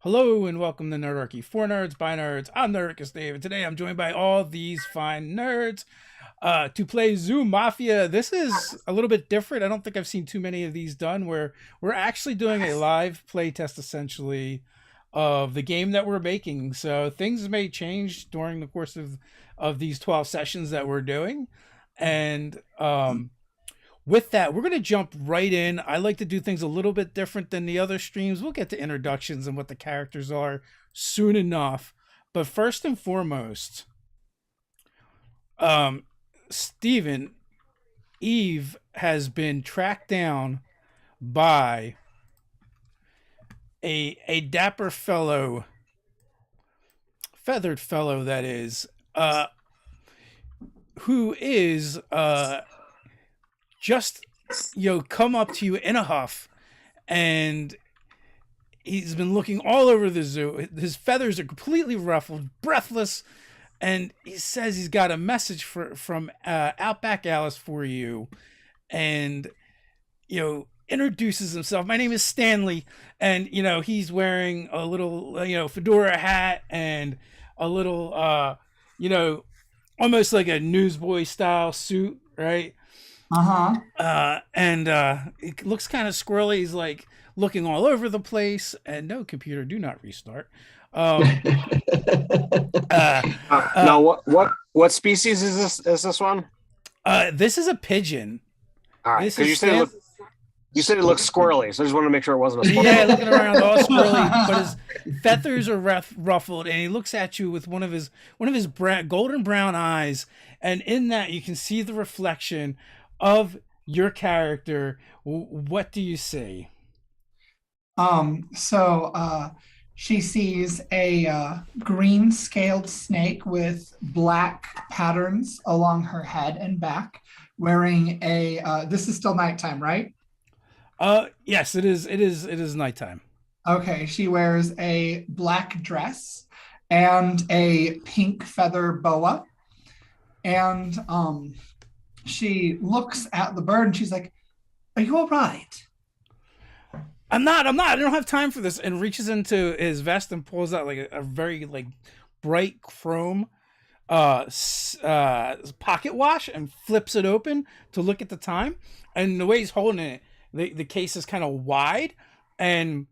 Hello and welcome to Nerdarchy. For nerds, by nerds. I'm Nerdicus Dave, and today I'm joined by all these fine nerds to play Zoo Mafia. This is a little bit different. I don't think I've seen too many of these done where we're actually doing a live play test essentially of the game that we're making. So things may change during the course of these 12 sessions that we're doing. And with that, we're going to jump right in. I like to do things a little bit different than the other streams. We'll get to introductions and what the characters are soon enough. But first and foremost, Steven, Eve has been tracked down by a dapper fellow, feathered fellow that is, who is just come up to you in a huff, and he's been looking all over the zoo. His feathers are completely ruffled, breathless, and he says he's got a message from Outback Alice for you, and introduces himself. My name is Stanley, and he's wearing a little fedora hat and a little almost like a newsboy style suit, right? And it looks kind of squirrely. He's like looking all over the place. And no, computer, do not restart. Now, what species is this? Is this one? This is a pigeon. All right, because you said it looks squirrely, so I just wanted to make sure it wasn't a squirrel. Yeah, looking around all squirrely, but his feathers are ruffled, and he looks at you with one of his golden brown eyes, and in that you can see the reflection of your character. What do you see? She sees a green scaled snake with black patterns along her head and back, wearing this is still nighttime, right? Yes, it is. It is nighttime. Okay, she wears a black dress and a pink feather boa, and she looks at the bird and she's like, "Are you all right?" I'm not. I don't have time for this. And reaches into his vest and pulls out like a very bright chrome pocket watch and flips it open to look at the time. And the way he's holding it, the case is kind of wide. And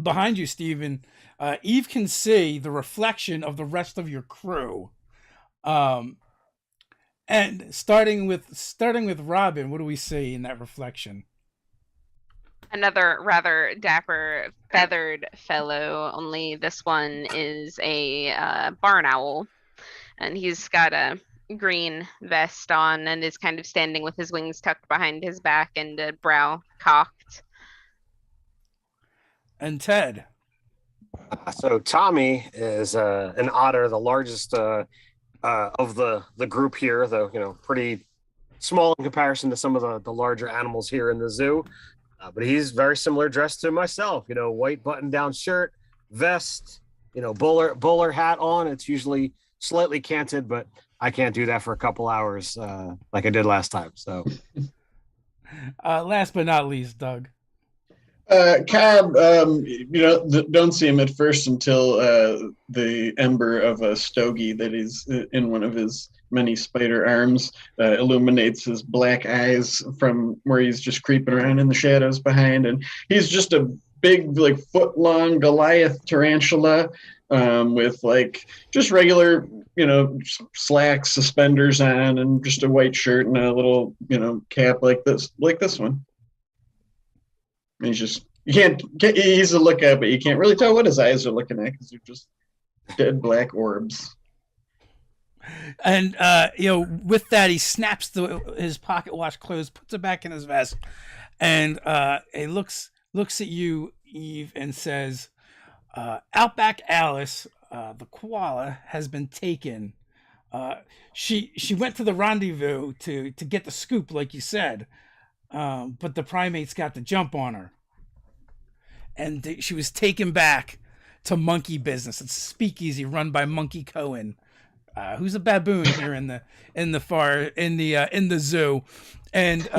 behind you, Steven, Eve can see the reflection of the rest of your crew. And starting with Robin, what do we see in that reflection? Another rather dapper feathered fellow, only this one is a barn owl, and he's got a green vest on and is kind of standing with his wings tucked behind his back and a brow cocked. And Ted. So Tommy is an otter, the largest of the group here, though pretty small in comparison to some of the larger animals here in the zoo. But he's very similar dressed to myself, white button-down shirt, vest, bowler hat on. It's usually slightly canted, but I can't do that for a couple hours like I did last time. So, last but not least, Doug. Cobb, don't see him at first until the ember of a stogie that is in one of his many spider arms illuminates his black eyes from where he's just creeping around in the shadows behind. And he's just a big, foot-long Goliath tarantula with just regular, slacks, suspenders on, and just a white shirt and a little, cap like this one. And he's a look at, but you can't really tell what his eyes are looking at because they're just dead black orbs. And with that, he snaps his pocket watch closed, puts it back in his vest, and he looks at you, Eve, and says, "Outback Alice, the koala, has been taken. She went to the rendezvous to get the scoop, like you said, but the primates got the jump on her, and she was taken back to Monkey Business. It's a speakeasy run by Monkey Cohen." who's a baboon here in the zoo, and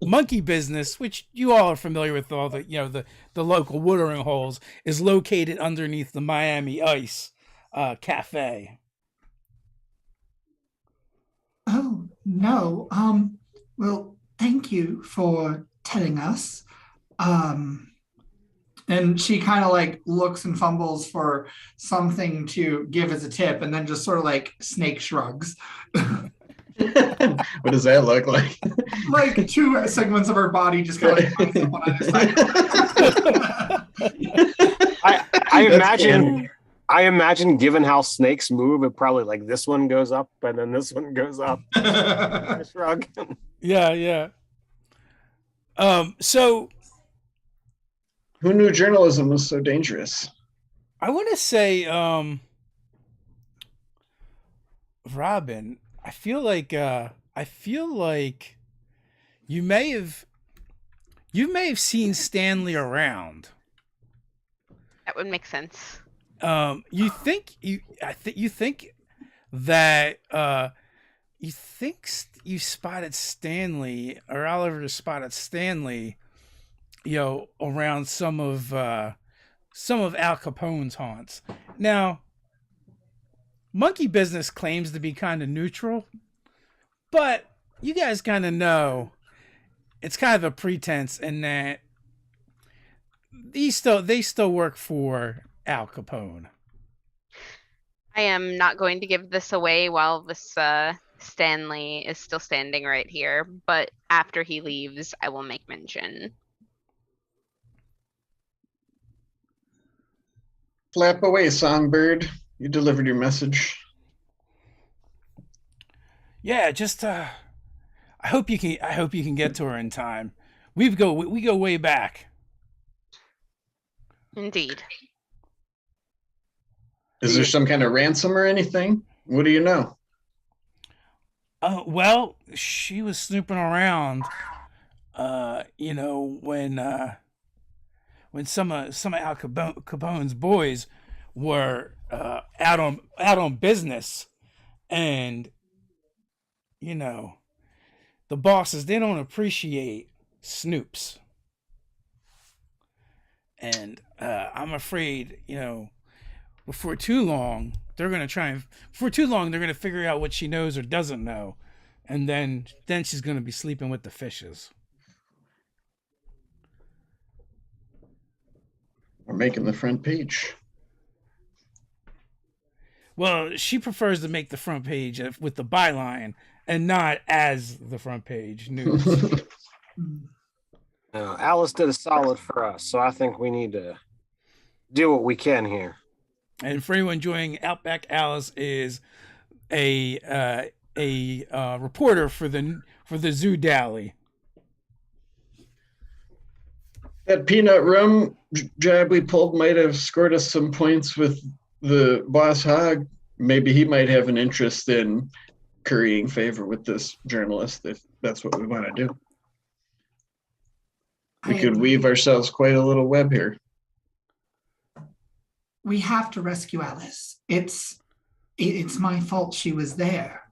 Monkey Business, which you all are familiar with, all the the local watering holes, is located underneath the Miami Ice cafe. Oh, no. Well, thank you for telling us. And she kind of like looks and fumbles for something to give as a tip and then just sort of like snake shrugs. What does that look like? Like two segments of her body just kind of like up on either side. I imagine, given how snakes move, it probably like this one goes up and then this one goes up. Shrug. Yeah. So who knew journalism was so dangerous? I want to say, Robin, I feel like you may have seen Stanley around. That would make sense. You think that you spotted Stanley, or Oliver spotted Stanley, around some of Al Capone's haunts. Now, Monkey Business claims to be kind of neutral, but you guys kind of know it's kind of a pretense in that they still work for Al Capone. I am not going to give this away while this Stanley is still standing right here, but after he leaves, I will make mention. Flap away, songbird. You delivered your message. Yeah, just I hope you can get to her in time. We go way back. Indeed. Is there some kind of ransom or anything? What do you know? Well, she was snooping around. When some of Al Capone's boys were out on business, and the bosses, they don't appreciate snoops, and I'm afraid before too long they're gonna figure out what she knows or doesn't know, and then she's gonna be sleeping with the fishes. We're making the front page. Well, she prefers to make the front page with the byline and not as the front page news. No, Alice did a solid for us, so I think we need to do what we can here. And for anyone enjoying Outback, Alice is a reporter for the Zoo Dally. That peanut rum job we pulled might have scored us some points with the boss hog. Maybe he might have an interest in currying favor with this journalist if that's what we want to do. We could weave ourselves quite a little web here. We have to rescue Alice. It's my fault she was there.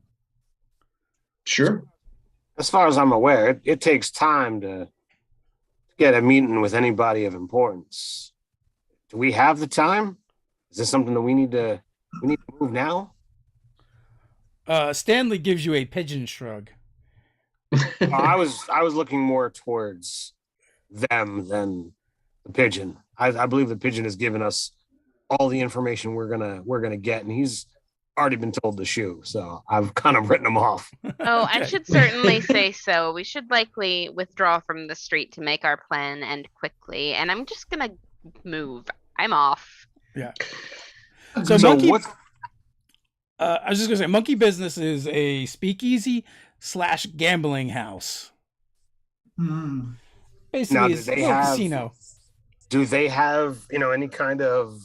Sure. As far as I'm aware, it takes time to get a meeting with anybody of importance. Do we have the time? Is this something that we need to move now? Stanley gives you a pigeon shrug. I was looking more towards them than the pigeon. I believe the pigeon has given us all the information we're gonna get, and he's already been told to shoo, so I've kind of written him off. Oh, okay. I should certainly say so. We should likely withdraw from the street to make our plan end quickly, and I'm just gonna move. I'm off. Yeah. So Monkey, I was just gonna say, Monkey Business is a speakeasy / gambling house. Basically, it's a casino. Do they have any kind of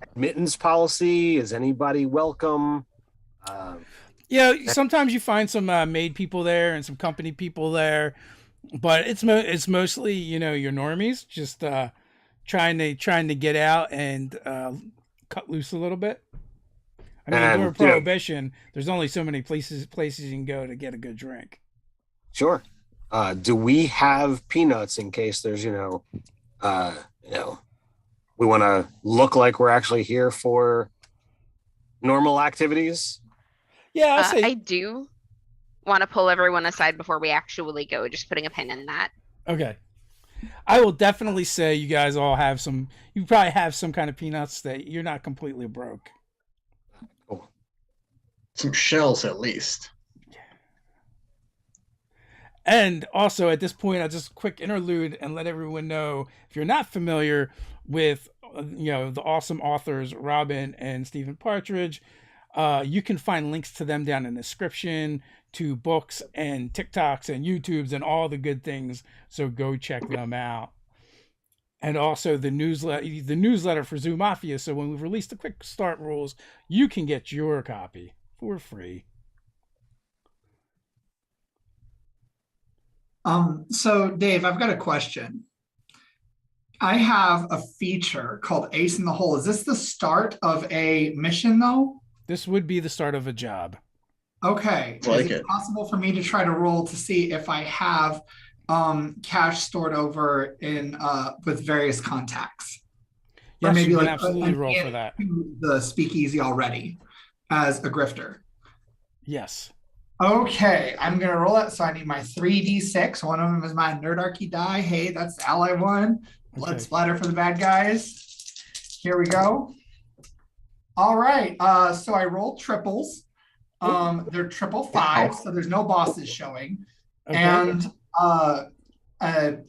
admittance policy? Is anybody welcome? Sometimes you find some maid people there and some company people there, but it's mostly your normies just trying to get out and cut loose a little bit. I mean, And, during Prohibition, there's only so many places you can go to get a good drink. Sure. Do we have peanuts in case there's, we want to look like we're actually here for normal activities? Yeah, I'll say. I do want to pull everyone aside before we actually go, just putting a pin in that. Okay. I will definitely say you guys all have some, you probably have some kind of peanuts that you're not completely broke. Cool. Some shells at least. And also at this point, I'll just quick interlude and let everyone know, if you're not familiar with, the awesome authors, Robin and Stephen Partridge, you can find links to them down in the description, to books and TikToks and YouTubes and all the good things. So go check them out. And also the newsletter for Zoo Mafia. So when we release the quick start rules, you can get your copy for free. So Dave, I've got a question. I have a feature called Ace in the Hole. Is this the start of a mission though? This would be the start of a job. Okay. Like Is it it. possible for me to try to roll to see if I have cash stored over in with various contacts? Yes, or maybe you can like absolutely roll for that. The speakeasy already as a grifter. Yes. Okay, I'm gonna roll it. So I need my 3d6. One of them is my Nerdarchy die. Hey, that's ally one. Blood Okay. splatter for the bad guys. Here we go. All right. So I rolled triples. They're triple fives, so there's no bosses showing. Okay. And I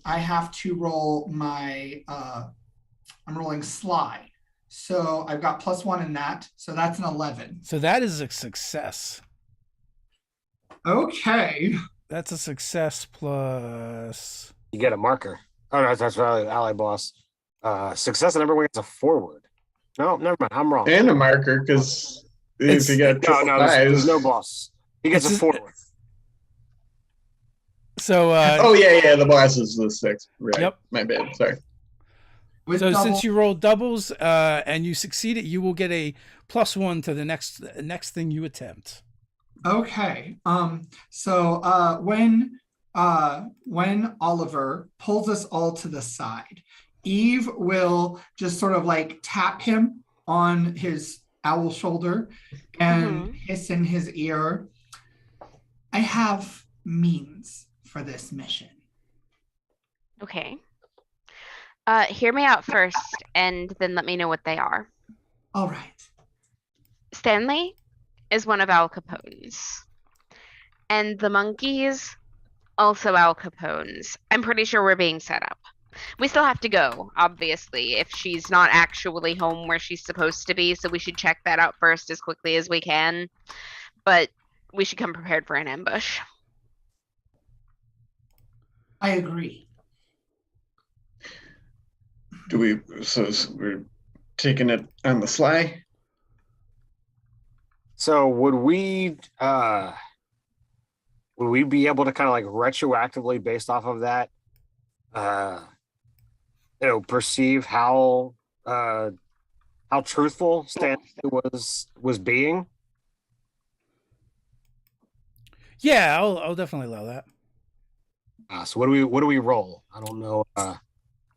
have to roll my I'm rolling sly. So I've got +1 in that. So that's an 11. So that is a success. Okay. That's a success plus. You get a marker. Oh, no, that's probably the ally boss. Success and everyone gets a forward. No, never mind. I'm wrong. And a marker, because if you got there's no boss. He gets a forward. So. Oh yeah, the boss is the 6. Right. Yep. My bad. Sorry. So since you rolled doubles and you succeeded, you will get a +1 to the next thing you attempt. Okay. So when Oliver pulls us all to the side, Eve will just sort of like tap him on his owl shoulder and hiss in his ear, I have means for this mission. Okay. Hear me out first, and then let me know what they are. All right. Stanley is one of Al Capone's. And the monkeys, also Al Capone's. I'm pretty sure we're being set up. We still have to go, obviously, if she's not actually home where she's supposed to be, so we should check that out first as quickly as we can. But we should come prepared for an ambush. I agree. So we're taking it on the sly? So would we be able to kind of like retroactively, based off of that, perceive how truthful Stanley was being? Yeah, I'll definitely allow that. So what do we roll? I don't know.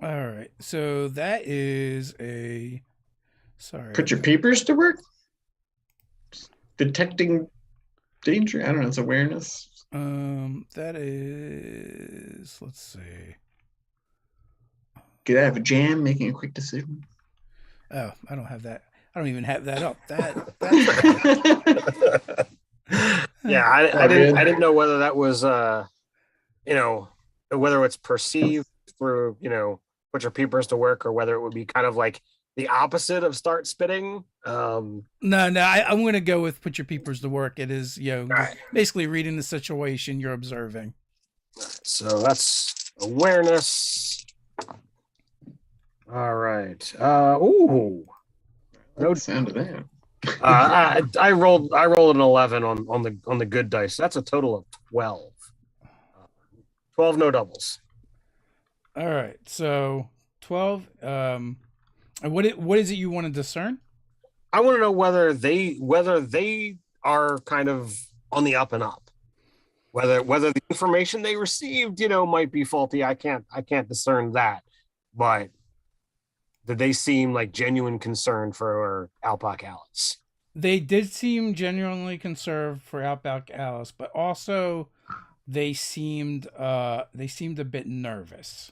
All right, so that is a. Sorry. Put your peepers to work? Detecting danger? I don't know, it's awareness. That is. Let's see. Get out of a jam, making a quick decision. Oh, I don't have that. I don't even have that up. Yeah, I didn't know whether that was whether it's perceived through put your peepers to work, or whether it would be kind of like the opposite of start spitting. No, I'm going to go with put your peepers to work. It is, right. Basically reading the situation you're observing. So that's awareness. All right. No sound of that. I rolled an 11 on the good dice. That's a total of 12. 12 no doubles. All right. So 12. And what is it you want to discern? I want to know whether they are kind of on the up and up. Whether the information they received, might be faulty. I can't discern that. But did they seem like genuine concern for Outback Alice? They did seem genuinely concerned for Outback Alice, but also they seemed a bit nervous.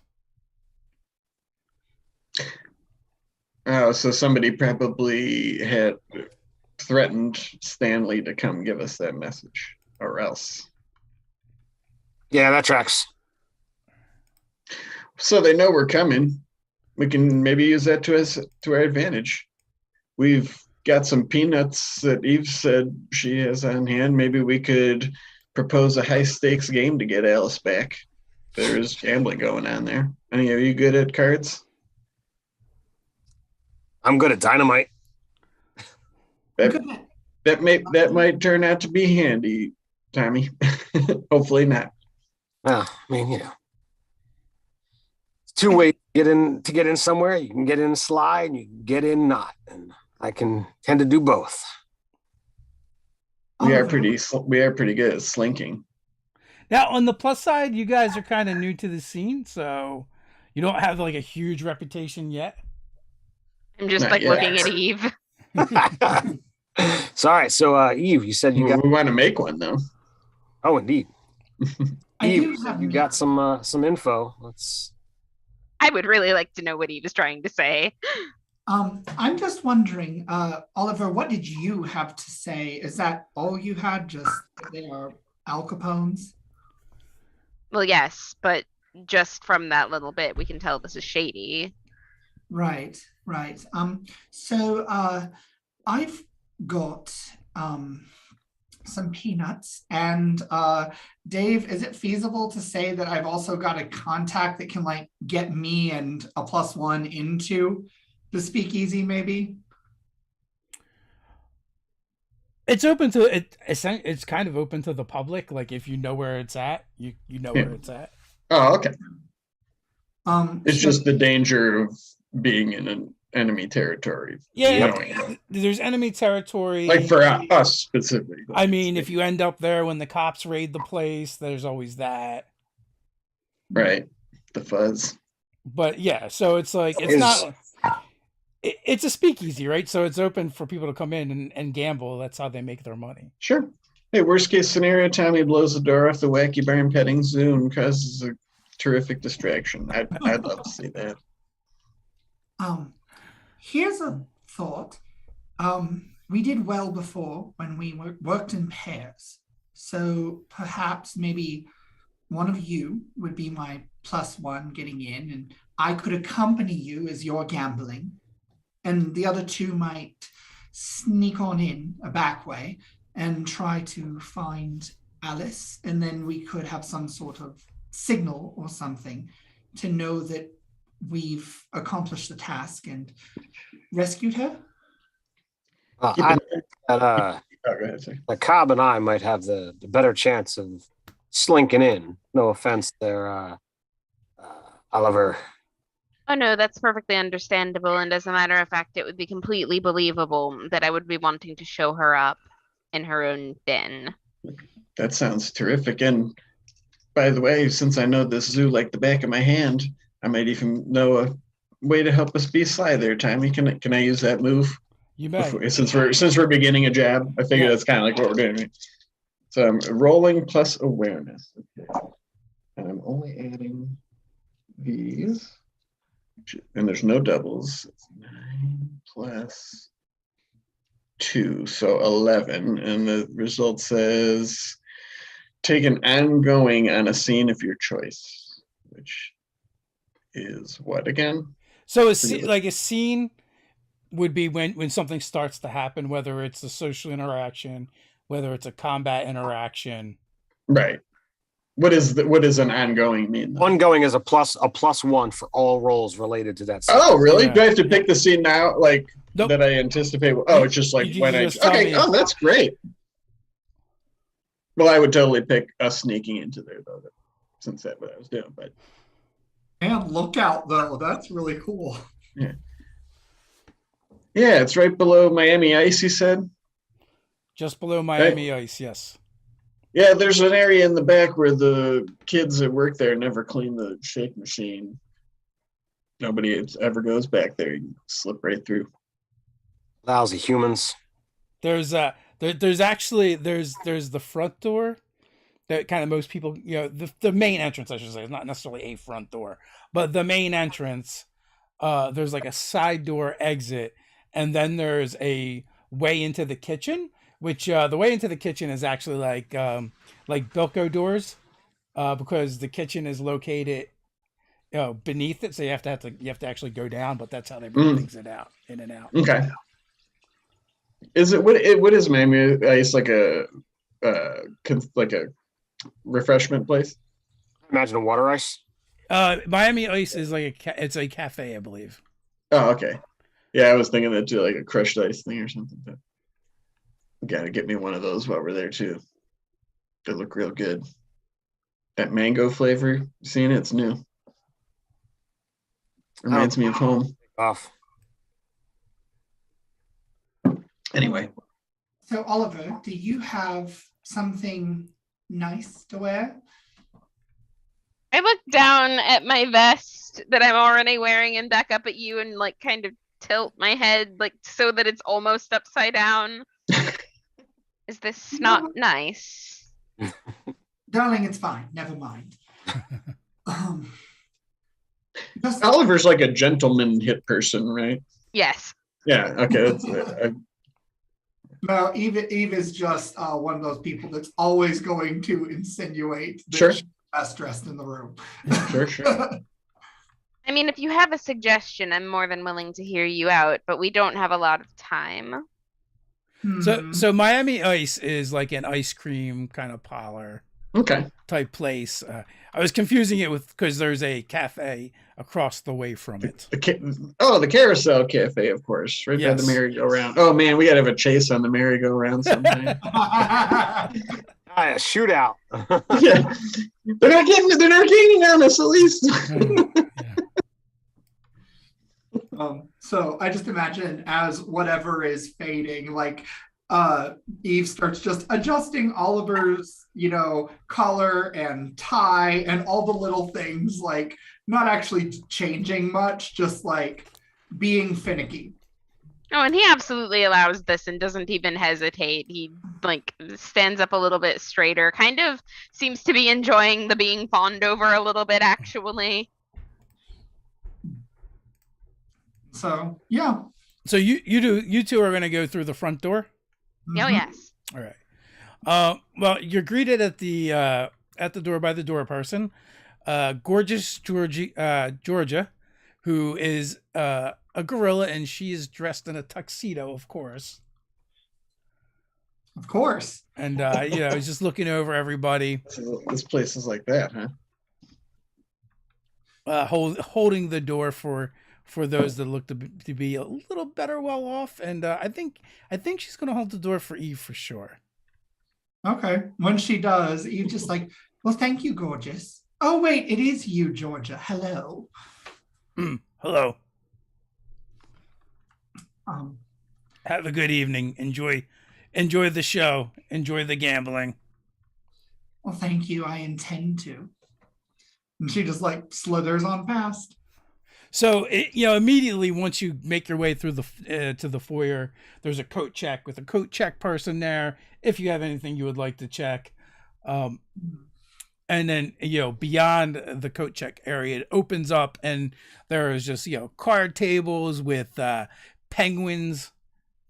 Oh, so somebody probably had threatened Stanley to come give us that message, or else. Yeah, that tracks. So they know we're coming. We can maybe use that to our advantage. We've got some peanuts that Eve said she has on hand. Maybe we could propose a high stakes game to get Alice back. There's gambling going on there. Any of you good at cards? I'm good at dynamite. That might turn out to be handy, Tommy. Hopefully not. Well, I mean, it's two ways to get in somewhere. You can get in sly and you can get in not. And I can tend to do both. We are pretty good at slinking. Now, on the plus side, you guys are kind of new to the scene, so you don't have like a huge reputation yet. I'm just Not yet. looking at Eve. Sorry. So, Eve, you said you got. We want to make one though. Oh, indeed. I Eve, do have you got some info. I would really like to know what Eve is trying to say. I'm just wondering, Oliver, what did you have to say? Is that all you had? Just that they are Al Capones? Well, yes, but just from that little bit, we can tell this is shady. Right. So I've got some peanuts, and Dave, is it feasible to say that I've also got a contact that can like get me and a +1 into the speakeasy, maybe? It's open to it. It's kind of open to the public. Like if you know where it's at, you know where it's at. Oh, okay. It's so- just the danger of being in an enemy territory. Yeah, there's enemy territory. Like for us specifically. I mean, if you end up there when the cops raid the place, there's always that. Right. The fuzz. But yeah, so it's like it's a speakeasy, right? So it's open for people to come in and gamble. That's how they make their money. Sure. Hey, worst case scenario, Tommy blows the door off the wacky barn petting zoo and causes a terrific distraction. I'd love to see that. Here's a thought. We did well before when we worked in pairs. So perhaps maybe one of you would be my +1 getting in, and I could accompany you as you're gambling. And the other two might sneak on in a back way and try to find Alice. And then we could have some sort of signal or something to know that we've accomplished the task and rescued her. I think that Oh, go ahead, sir. the Cobb and I might have the better chance of slinking in. No offense there, Oliver. Oh no, that's perfectly understandable. And as a matter of fact, it would be completely believable that I would be wanting to show her up in her own den. That sounds terrific. And by the way, since I know this zoo like the back of my hand, I might even know a way to help us be sly there, Tommy. Can I use that move? You may. Since we're beginning a jab, I figure that's kind of like what we're doing. So I'm rolling plus awareness. Okay. And I'm only adding these. And there's no doubles. It's 9 plus 2, so 11. And the result says take an ongoing on a scene of your choice, which is what again? So a scene would be when something starts to happen, whether it's a social interaction, whether it's a combat interaction. Right. What does an ongoing mean, though? Ongoing is a +1 for all rolls related to that. Oh, really? Yeah. Do I have to pick the scene now, like Nope. that I anticipate? Oh, it's just like You when just tell okay. me. Oh, that's great. Well, I would totally pick us sneaking into there, though, since that's what I was doing. But And look out, though. That's really cool. yeah. Yeah, it's right below Miami Ice, you said? Just below Miami Ice, yes. Yeah, there's an area in the back where the kids that work there never clean the shake machine. Nobody ever goes back there. You slip right through. Lousy humans. There's the front door that kind of most people, the main entrance, I should say. It's not necessarily a front door, but the main entrance, there's like a side door exit, and then there's a way into the kitchen, which the way into the kitchen is actually like Bilko doors, because the kitchen is located beneath it, so you have to actually go down, but that's how they bring things in and out. Okay. Is it what is Miami Ice, like a refreshment place? Imagine a water ice. Miami Ice is like it's a cafe, I believe. Oh, okay. Yeah, I was thinking that too, like a crushed ice thing or something. But gotta get me one of those while we're there too. They look real good. That mango flavor, you seen it? It's new. Reminds me of home. Off. Anyway. So, Oliver, do you have something nice to wear? I look down at my vest that I'm already wearing and back up at you and like kind of tilt my head like so that it's almost upside down. Is this not nice? Darling, it's fine. Never mind. Oliver's like a gentleman hit person, right? Yes. Yeah, okay. No, Eve is just one of those people that's always going to insinuate that Sure. she's best dressed in the room. Sure. I mean, if you have a suggestion, I'm more than willing to hear you out, but we don't have a lot of time. So Miami Ice is like an ice cream kind of parlor type place. I was confusing it with because there's a cafe across the way from it. The Carousel Cafe, of course, right by the merry-go-round. Oh man, we gotta have a chase on the merry-go-round sometime. A shootout. Yeah, they're not gaining on us at least. So I just imagine as whatever is fading, like Eve starts just adjusting Oliver's, collar and tie and all the little things, like not actually changing much, just like being finicky. Oh, and he absolutely allows this and doesn't even hesitate. He like stands up a little bit straighter, kind of seems to be enjoying the being fawned over a little bit, actually. So yeah. So you two are going to go through the front door? Oh yes. All right. Well, you're greeted at the door by the door person, gorgeous Georgia, who is a gorilla, and she is dressed in a tuxedo, of course. Of course. And he's just looking over everybody. This place is like that, huh? Holding the door for those that look to be a little better well off, and I think she's going to hold the door for Eve for sure. Okay. When she does, Eve just like, well, thank you, gorgeous. Oh wait, it is you, Georgia. Hello. Hello. Have a good evening. Enjoy the show. Enjoy the gambling. Well, thank you. I intend to. And she just like slithers on past. So immediately once you make your way through to the foyer, there's a coat check with a coat check person there. If you have anything you would like to check, and then beyond the coat check area, it opens up and there is just card tables with penguins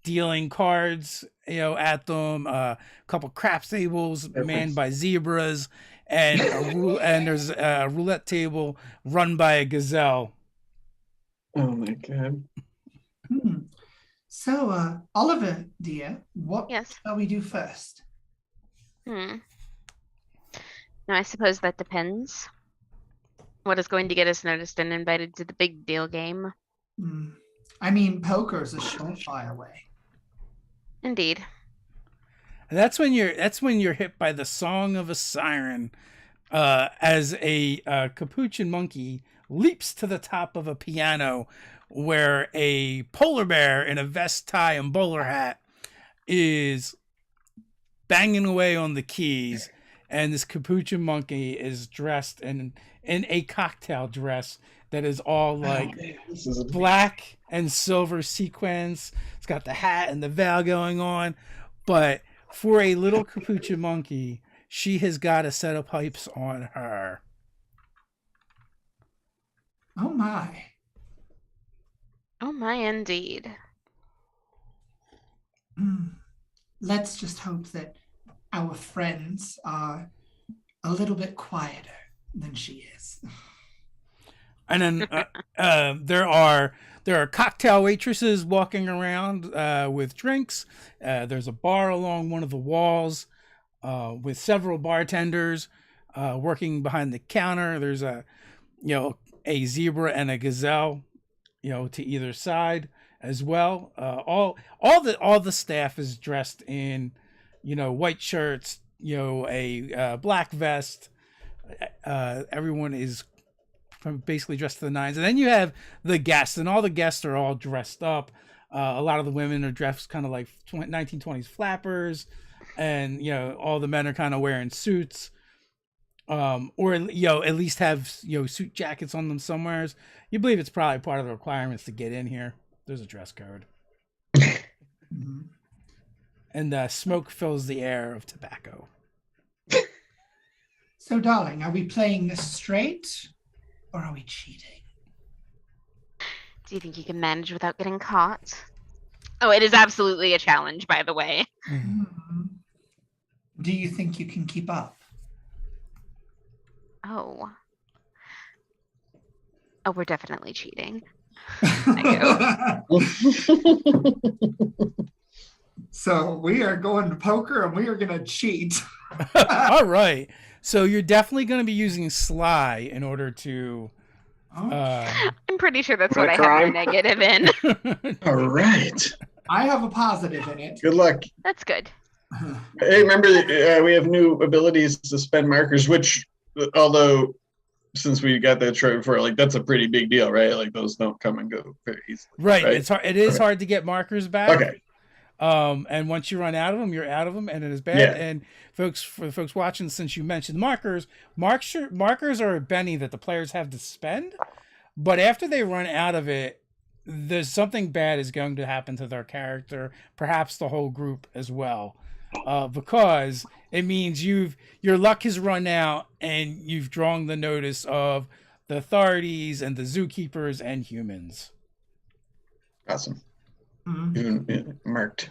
dealing cards at them, a couple craps tables manned by zebras, and there's a roulette table run by a gazelle. Oh my god. So, Oliver, dear, what shall we do first? Now, I suppose that depends. What is going to get us noticed and invited to the big deal game? I mean, poker's a surefire way. Indeed. And that's when you're hit by the song of a siren, as a capuchin monkey leaps to the top of a piano where a polar bear in a vest, tie, and bowler hat is banging away on the keys, and this capuchin monkey is dressed in a cocktail dress that is all like black and silver sequins. It's got the hat and the veil going on, but for a little capuchin monkey, she has got a set of pipes on her. Oh my. Oh my, indeed. Let's just hope that our friends are a little bit quieter than she is. And then there are cocktail waitresses walking around with drinks. There's a bar along one of the walls with several bartenders working behind the counter. There's a zebra and a gazelle, to either side as well. All the staff is dressed in, white shirts, a black vest. Everyone is basically dressed to the nines. And then you have the guests, and all the guests are all dressed up. A lot of the women are dressed kind of like 1920s flappers, and all the men are kind of wearing suits, or at least have suit jackets on them somewheres. You believe it's probably part of the requirements to get in here. There's a dress code. And smoke fills the air of tobacco. So, darling, are we playing this straight, or are we cheating? Do you think you can manage without getting caught? Oh, it is absolutely a challenge, by the way. Do you think you can keep up? Oh, we're definitely cheating. So we are going to poker and we are going to cheat. All right. So you're definitely going to be using sly in order to... I'm pretty sure that's what I have my negative in. All right. I have a positive in it. Good luck. That's good. Hey, remember, we have new abilities to spend markers, which, although since we got that trophy before, like, that's a pretty big deal, right? Like, those don't come and go very easily. Right. It's hard. It is hard to get markers back. Okay. And once you run out of them, you're out of them, and it is bad. Yeah. And for the folks watching, since you mentioned markers are a penny that the players have to spend, but after they run out of it, there's something bad is going to happen to their character, perhaps the whole group as well, because it means your luck has run out, and you've drawn the notice of the authorities and the zookeepers and humans. Awesome. Even marked.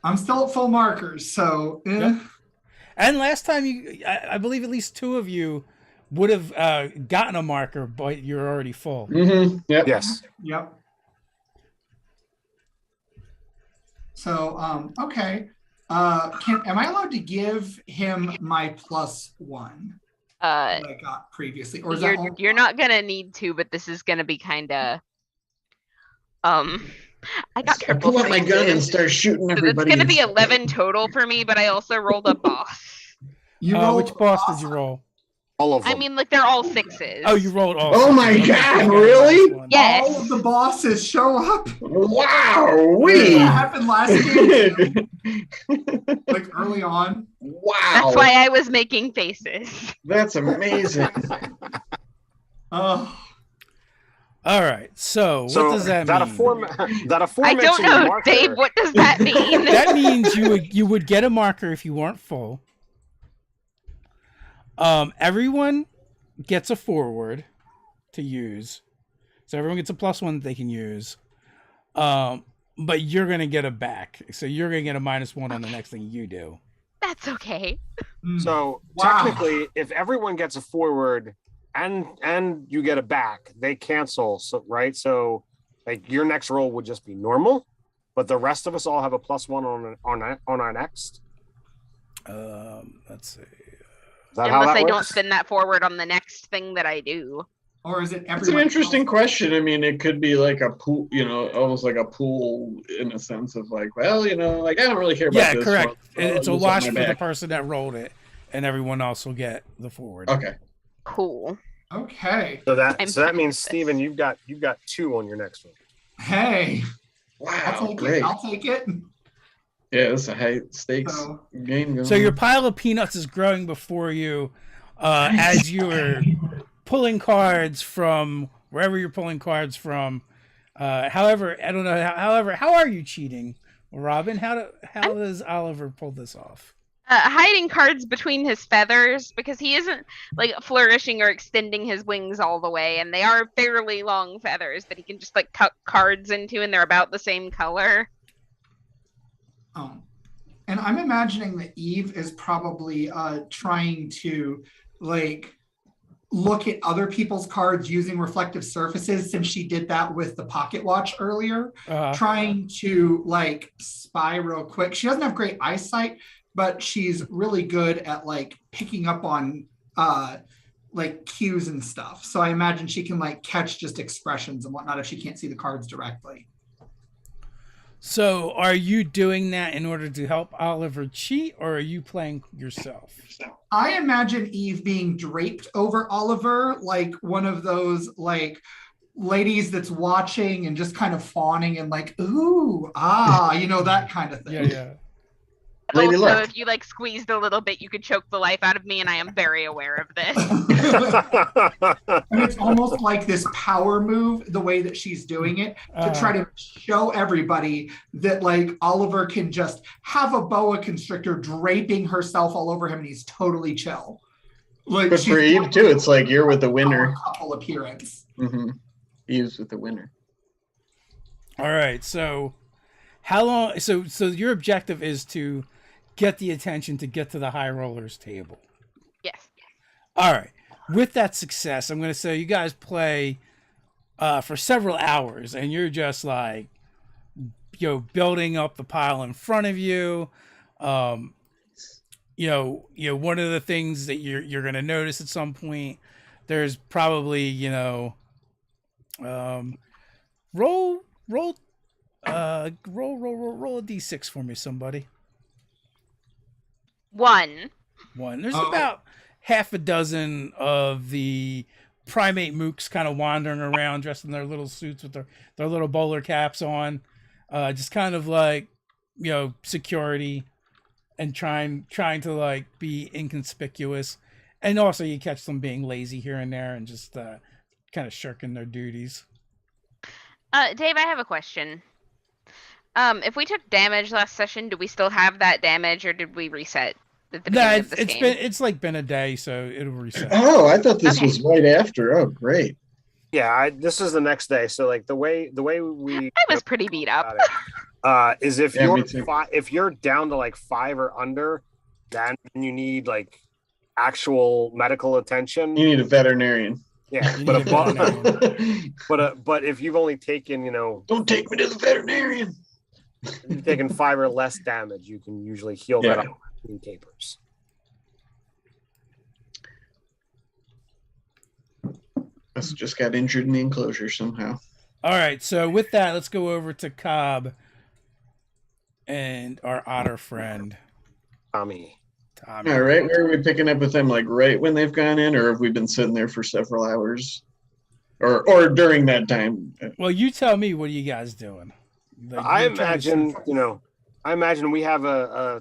I'm still at full markers, so. Yep. And last time I believe at least two of you would have gotten a marker, but you're already full. Mm-hmm. Yep. Yes. Yep. So, okay. Am I allowed to give him my +1 that I got previously, or is you're not gonna need to, but this is gonna be kind of. I got I triple. pull out my gun and sixes. start shooting So everybody. it's gonna be 11 total for me, but I also rolled a boss. You rolled Which boss did you roll? All of them. I mean, like, they're all 6s. Oh, you rolled all. Oh my God, really? Yes. All of the bosses show up. Wow. That happened last game, like early on. Wow. That's why I was making faces. That's amazing. Oh. All right. So what does that mean? I don't know, marker, Dave. What does that mean? That means you would get a marker if you weren't full. Everyone gets a forward to use, so everyone gets a +1 that they can use. But you're gonna get a back, so you're gonna get a -1 on the next thing you do. That's okay. So Wow. technically, if everyone gets a forward and you get a back, they cancel. So right, so like your next roll would just be normal, but the rest of us all have a +1 on our next. Let's see. Is that how Unless that I don't works? spin that forward on the next thing that I do. Or is it It's an interesting question. I mean, it could be like a pool, almost like a pool in a sense of like, well, like I don't really care about Yeah, this. correct. Well, It's a I'll use wash my for the back. person that rolled it, and everyone else will get the forward. Okay. Cool. Okay. So that I'm so that fine means with this. Steven, you've got 2 on your next one. Hey, Wow, I'll take great. it. I'll take it. Yeah, it's a high stakes So, game going So your on. pile of peanuts is growing before you as you're pulling cards from wherever you're pulling cards from. However, I don't know. However, how are you cheating, Robin? How does Oliver pull this off? Hiding cards between his feathers because he isn't like flourishing or extending his wings all the way, and they are fairly long feathers that he can just like cut cards into, and they're about the same color. And I'm imagining that Eve is probably trying to like look at other people's cards using reflective surfaces, since she did that with the pocket watch earlier, trying to like spy real quick. She doesn't have great eyesight, but she's really good at like picking up on like cues and stuff. So I imagine she can like catch just expressions and whatnot if she can't see the cards directly. So are you doing that in order to help Oliver cheat, or are you playing yourself? I imagine Eve being draped over Oliver, like one of those like ladies that's watching and just kind of fawning and like, ooh, you know, that kind of thing. Yeah. Lady Also, Luck. if you like squeezed a little bit, you could choke the life out of me, and I am very aware of this. And it's almost like this power move, the way that she's doing it, to try to show everybody that like Oliver can just have a boa constrictor draping herself all over him and he's totally chill. Like, But for Eve too, it's like you're with the winner. Couple appearance. Mm-hmm. Eve's with the winner. All right. So how long? So your objective is to get the attention to get to the high rollers table. Yes. All right. With that success, I'm going to say you guys play for several hours, and you're just like, building up the pile in front of you. One of the things that you're going to notice at some point, there's probably, roll a d6 for me, somebody. 1. There's about half a dozen of the primate mooks kind of wandering around dressed in their little suits with their little bowler caps on, just kind of like, security and trying to like be inconspicuous. And also you catch them being lazy here and there and just kind of shirking their duties. Dave, I have a question. If we took damage last session, do we still have that damage, or did we reset at the beginning of this game? It's been a day, so it'll reset. Oh, I thought this Okay. was right after. Oh, great. Yeah, this is the next day. So like the way we I was pretty beat up. Is if Yeah, you're me too. if you're down to like 5 or under, then you need like actual medical attention. You need a veterinarian. Yeah, You but need a above, veterinarian. but if you've only taken Don't take me to the veterinarian. you've taken 5 or less damage, you can usually heal that up in capers. Us just got injured in the enclosure somehow. All right, so with that, let's go over to Cobb and our otter friend, Tommy. Tommy. All right, where are we picking up with them? Like right when they've gone in, or have we been sitting there for several hours, or during that time? Well, you tell me. What are you guys doing? Like, I you're trying to- imagine we have a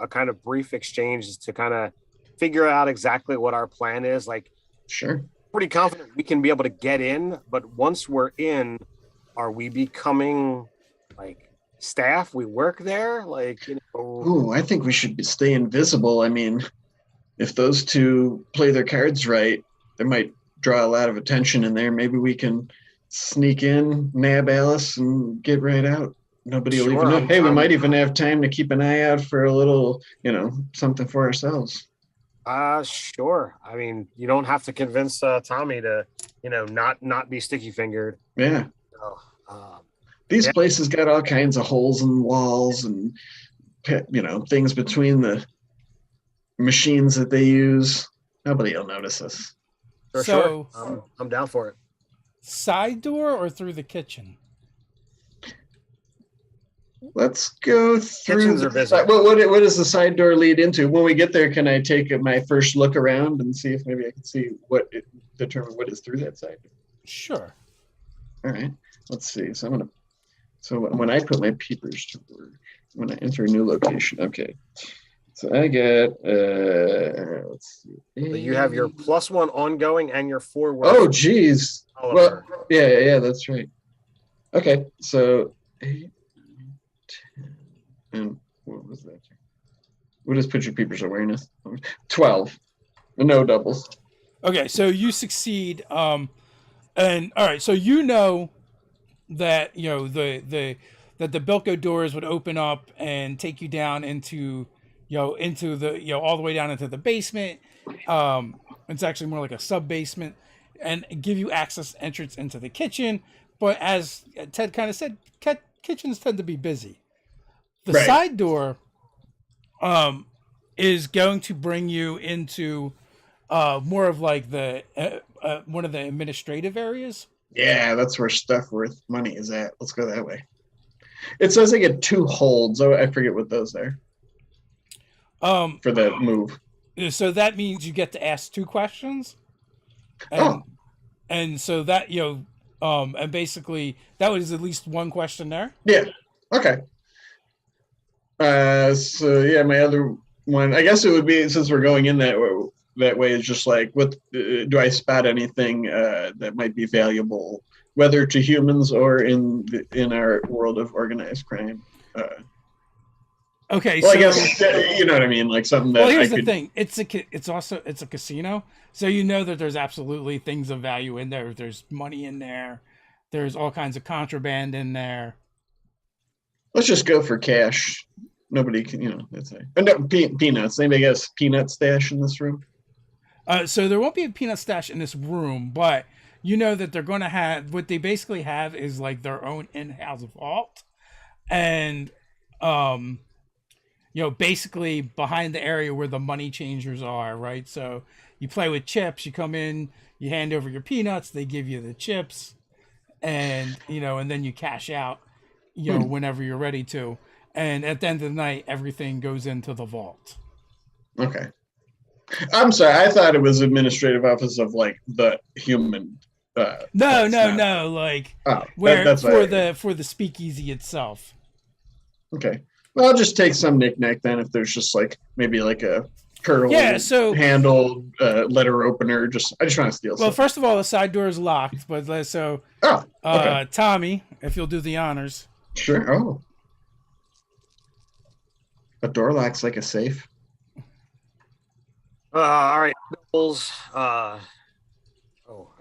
kind of brief exchange to kind of figure out exactly what our plan is. Like, Sure. pretty confident we can be able to get in, but once we're in, are we becoming like staff? We work there, like, Ooh, I think we should stay invisible. I mean, if those two play their cards right, they might draw a lot of attention in there. Maybe we can sneak in, nab Alice, and get right out. Nobody will even Sure, know. Hey, we might even have time to keep an eye out for a little, something for ourselves. Sure. I mean, you don't have to convince Tommy to, not be sticky fingered. Yeah. These places got all kinds of holes in walls and, things between the machines that they use. Nobody will notice us. Sure. I'm down for it. Side door or through the kitchen? Let's go through. Kitchens are busy. What does the side door lead into? When we get there, can I take my first look around and see if maybe I can see determine what is through that side door? Sure. All right. Let's see. So when I put my peepers to work, when I enter a new location, okay. So I get let's see. So you have your +1 ongoing and your forward. Oh, geez. Oliver. Well, yeah, that's right. Okay, so 8, 10, and what was that? What does put your peepers awareness? 12. No doubles. Okay, so you succeed. And all right, so you know that the Bilko doors would open up and take you down into the all the way down into the basement. It's actually more like a sub basement, and give you entrance into the kitchen. But as Ted kind of said, kitchens tend to be busy. The Right. side door is going to bring you into more of like the one of the administrative areas. Yeah, that's where stuff worth money is at. Let's go that way. It says I get 2 holds. Oh, I forget what those are. For that move. So that means you get to ask 2 questions. And, and so that, and basically that was at least 1 question there. Yeah. Okay. So yeah, my other one, I guess it would be, since we're going in that way, is just like, what do I spot anything that might be valuable, whether to humans or in our world of organized crime? Okay, well, so I guess you know what I mean, like something that. Well, here's the thing: it's a casino, so you know that there's absolutely things of value in there. There's money in there. There's all kinds of contraband in there. Let's just go for cash. Nobody can, that's it. And no, peanuts. Anybody got a peanut stash in this room? So there won't be a peanut stash in this room, but you know that they're going to have, what they basically have is like their own in-house vault, and basically behind the area where the money changers are, right? So you play with chips, you come in, you hand over your peanuts, they give you the chips, and and then you cash out, whenever you're ready to. And at the end of the night, everything goes into the vault. Okay. I'm sorry, I thought it was administrative office of like the human. No. Like for the speakeasy itself. Okay. Well, I'll just take some knickknack then. If there's just like maybe like a curl handled letter opener. I just want to steal. Well, first of all, the side door is locked, but so okay. Tommy, if you'll do the honors. Sure. Oh. A door locks like a safe. All right. Doubles. I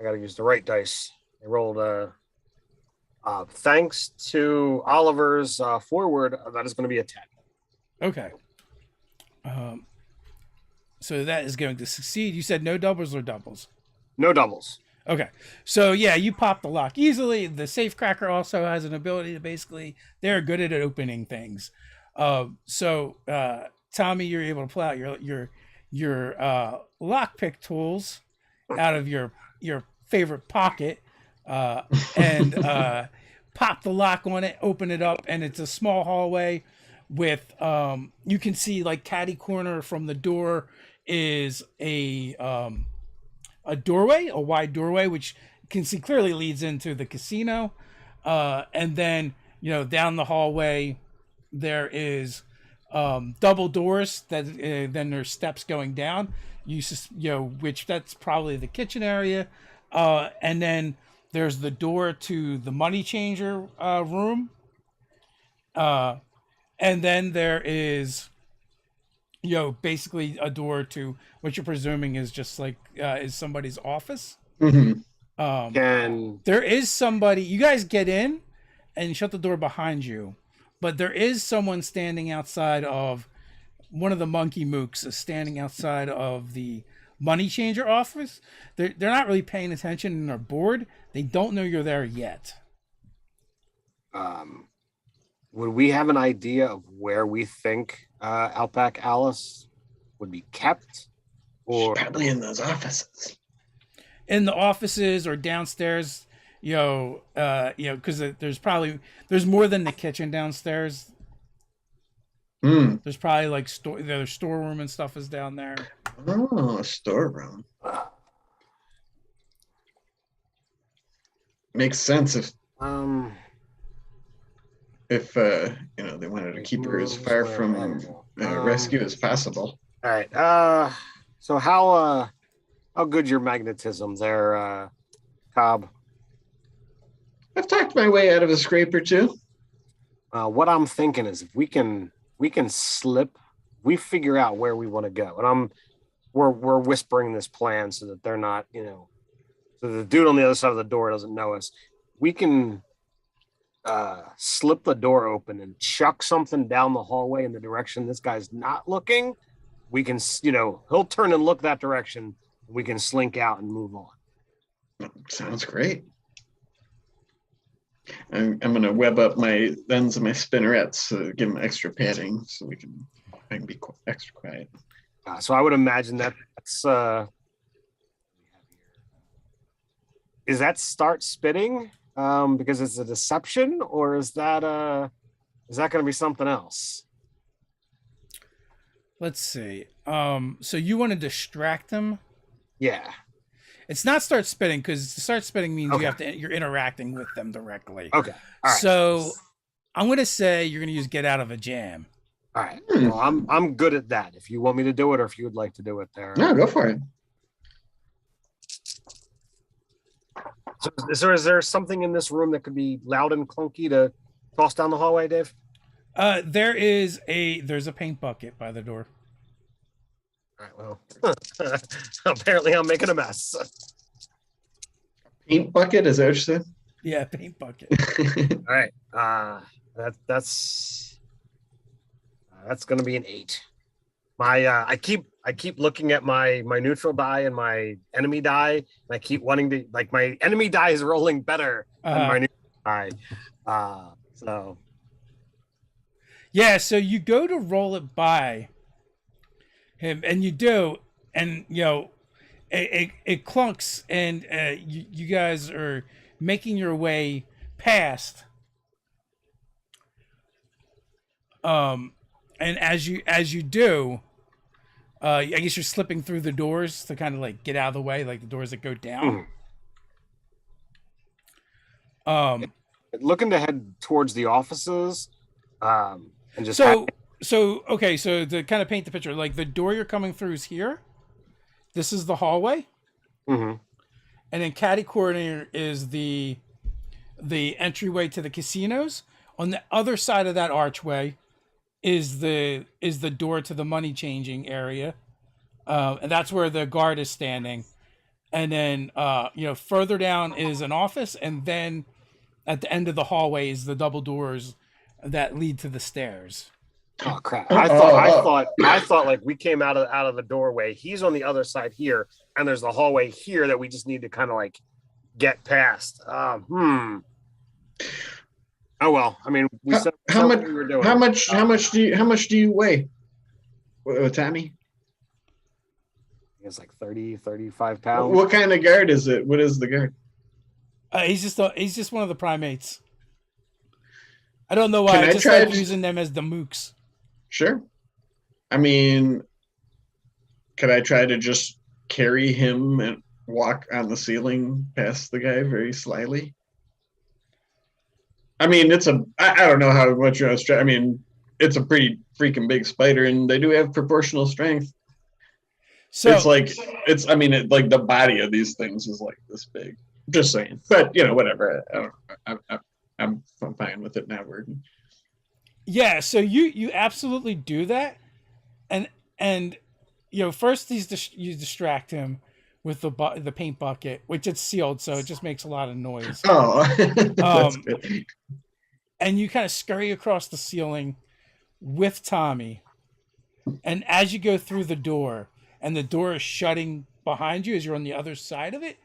gotta use the right dice. I rolled thanks to Oliver's forward, that is going to be a 10. Okay. So that is going to succeed. You said no doubles or doubles? No doubles. Okay. So yeah, you pop the lock easily. The safe cracker also has an ability to basically, they're good at opening things. So Tommy, you're able to pull out your lockpick tools out of your favorite pocket, and pop the lock on it, open it up, and it's a small hallway with you can see like catty corner from the door is a doorway, a wide doorway, which you can see clearly leads into the casino, and then down the hallway there is double doors that then there's steps going down, which that's probably the kitchen area, and then there's the door to the money changer room, and then there is basically a door to what you're presuming is just like is somebody's office. Mm-hmm. There is somebody, you guys get in and shut the door behind you, but there is someone standing outside of one of the monkey mooks is standing outside of the money changer office. They're not really paying attention and they're bored. They don't know you're there yet. Would we have an idea of where we think Outback Alice would be kept? Or She's probably in those offices. In the offices or downstairs, because there's more than the kitchen downstairs. There's probably like their storeroom and stuff is down there. Oh, a storeroom. Makes sense if they wanted to keep her as far from rescue as possible. All right. So how good your magnetism there, Cobb? I've talked my way out of a scrape or two. What I'm thinking is if we can slip, we figure out where we want to go, and we're whispering this plan so that they're not, so the dude on the other side of the door doesn't know us. We can slip the door open and chuck something down the hallway in the direction this guy's not looking. We can, he'll turn and look that direction. We can slink out and move on. Sounds great. I'm going to web up my ends of my spinnerets to give them extra padding so I can be extra quiet. So I would imagine that's is that start spitting because it's a deception, or is that going to be something else? Let's see. So you want to distract them? Yeah. It's not start spitting, because start spitting means you're interacting with them directly. Okay. All right. So I'm going to say you're going to use get out of a jam. All right. Well, I'm good at that. If you want me to do it, or if you would like to do it there. No, go for it. So is there something in this room that could be loud and clunky to toss down the hallway, Dave? There's a paint bucket by the door. All right, well, apparently I'm making a mess. Paint bucket, is that what you said? Yeah, paint bucket. All right. That's going to be an 8. I keep looking at my neutral die and my enemy die, and I keep wanting to, like, my enemy die is rolling better than my neutral die. So yeah, so you go to roll it by him, and you do, and it clunks, and you guys are making your way past. And as you do, I guess you're slipping through the doors to kind of like get out of the way, like the doors that go down. Looking to head towards the offices, and just So to kind of paint the picture, like the door you're coming through is here. This is the hallway, and then catty corner is the entryway to the casinos. On the other side of that archway is the door to the money changing area, and that's where the guard is standing. And then further down is an office, and then at the end of the hallway is the double doors that lead to the stairs. Oh crap! I thought like we came out of the doorway. He's on the other side here, and there's the hallway here that we just need to kind of like get past. Oh well, I mean, we said what we were doing. How much do you weigh, Tommy? It's like 35 pounds. What kind of guard is it? What is the guard? He's just one of the primates. I don't know why. I just like using them as the mooks. Sure. I mean, could I try to just carry him and walk on the ceiling past the guy very slyly? I mean, I don't know how much you're I mean, it's a pretty freaking big spider, and they do have proportional strength. So like the body of these things is like this big. Just saying, but whatever. I'm fine with it now. Yeah, so you absolutely do that, and first you distract him with the paint bucket, which it's sealed, so it just makes a lot of noise. Oh, that's good. And you kind of scurry across the ceiling with Tommy, and as you go through the door, and the door is shutting behind you as you're on the other side of it,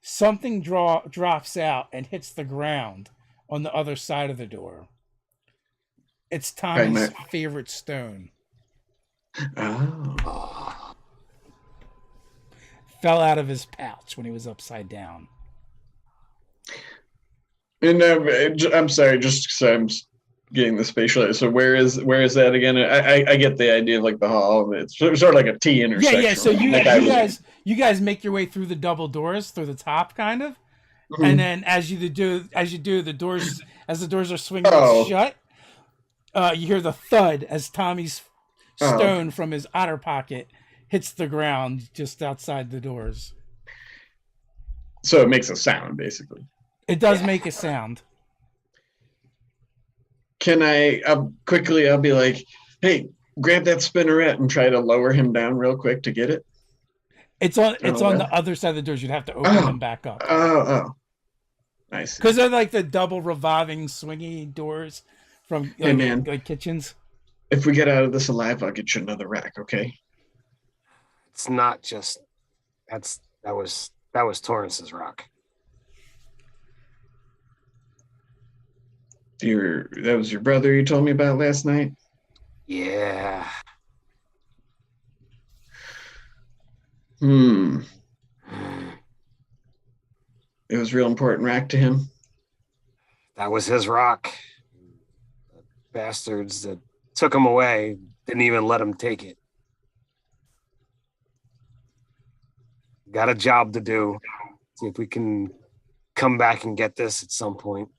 something drops out and hits the ground on the other side of the door. It's Tommy's favorite stone. Oh. Fell out of his pouch when he was upside down. And I'm sorry, just because I'm getting the spatial. So where is that again? I get the idea of like the hall. It's sort of like a T intersection. Yeah. So Like you guys make your way through the double doors through the top, kind of, and then as the doors are swinging shut, you hear the thud as Tommy's stone from his otter pocket hits the ground just outside the doors. So it makes a sound, basically. It does make a sound. Can I'll be like, hey, grab that spinneret and try to lower him down real quick to get it? It's on the other side of the doors. You'd have to open them back up. Oh. Nice. Because they're like the double revolving swingy doors from like kitchens. If we get out of this alive, I'll get you another rack, okay? It's not just that was Torrance's rock. That was your brother you told me about last night? Yeah. It was a real important rack to him. That was his rock. The bastards that took him away didn't even let him take it. Got a job to do. See if we can come back and get this at some point.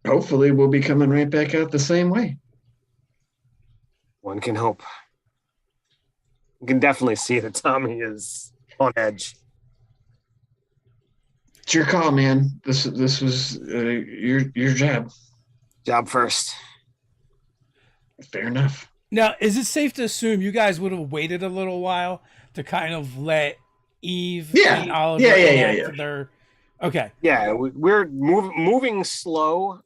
Hopefully we'll be coming right back out the same way. One can hope. You can definitely see that Tommy is on edge. It's your call, man. This was your job. Job first. Fair enough. Now, is it safe to assume you guys would have waited a little while to kind of let Eve and Oliver their... Okay. Yeah, we're moving slow.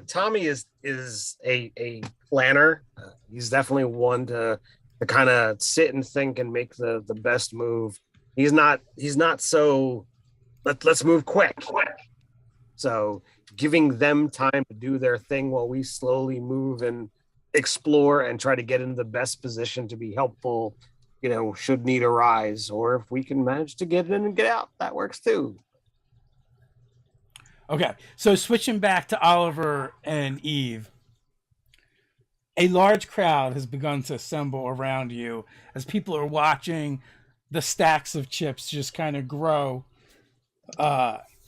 Tommy is a planner. He's definitely one to kind of sit and think and make the best move. He's not so let's move quick. So giving them time to do their thing while we slowly move and explore and try to get into the best position to be helpful, should need arise, or if we can manage to get in and get out, that works too. Okay, so switching back to Oliver and Eve, a large crowd has begun to assemble around you as people are watching the stacks of chips just kind of grow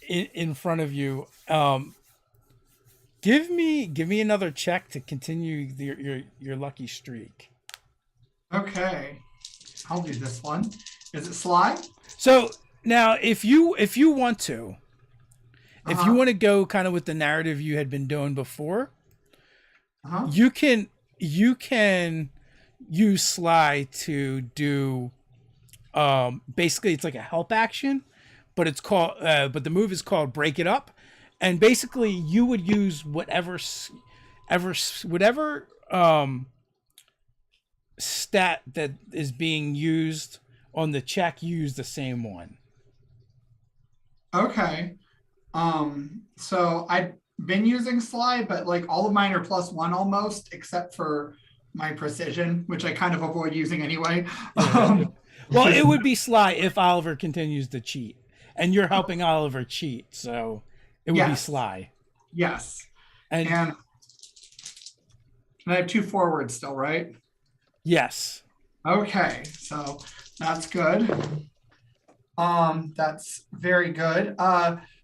in front of you. Give me another check to continue your lucky streak. Okay. I'll do this one. Is it Sly? So now, if you want to, if you want to go kind of with the narrative you had been doing before, you can use Sly to do. Basically, it's like a help action, but it's called. But the move is called Break It Up, and basically you would use whatever stat that is being used on the check, use the same one. Okay. So I've been using Sly, but like all of mine are +1 almost, except for my precision, which I kind of avoid using anyway. Well, it would be Sly if Oliver continues to cheat, and you're helping Oliver cheat, so it would be Sly. Yes. And I have 2 forwards still, right? Yes. Okay, so that's good. That's very good.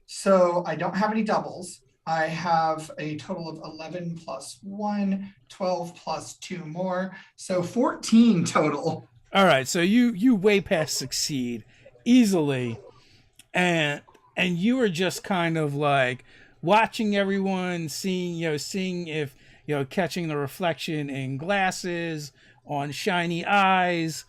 So I don't have any doubles. I have a total of 11 + 1, 12 + 2 more, so 14 total. All right, so you way past succeed easily, and you were just kind of like watching everyone, seeing if catching the reflection in glasses, on shiny eyes,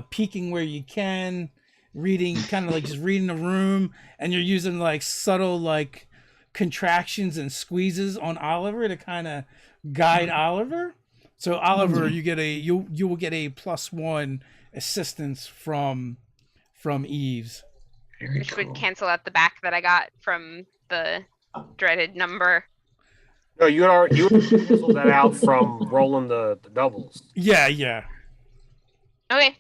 peeking where you can, reading, kind of like just reading the room, and you're using like subtle like contractions and squeezes on Oliver to kind of guide Oliver. So Oliver, you will get a +1 assistance from Eve's. Which would cancel out the back that I got from the dreaded number. No, you canceled that out from rolling the doubles. Yeah. Okay.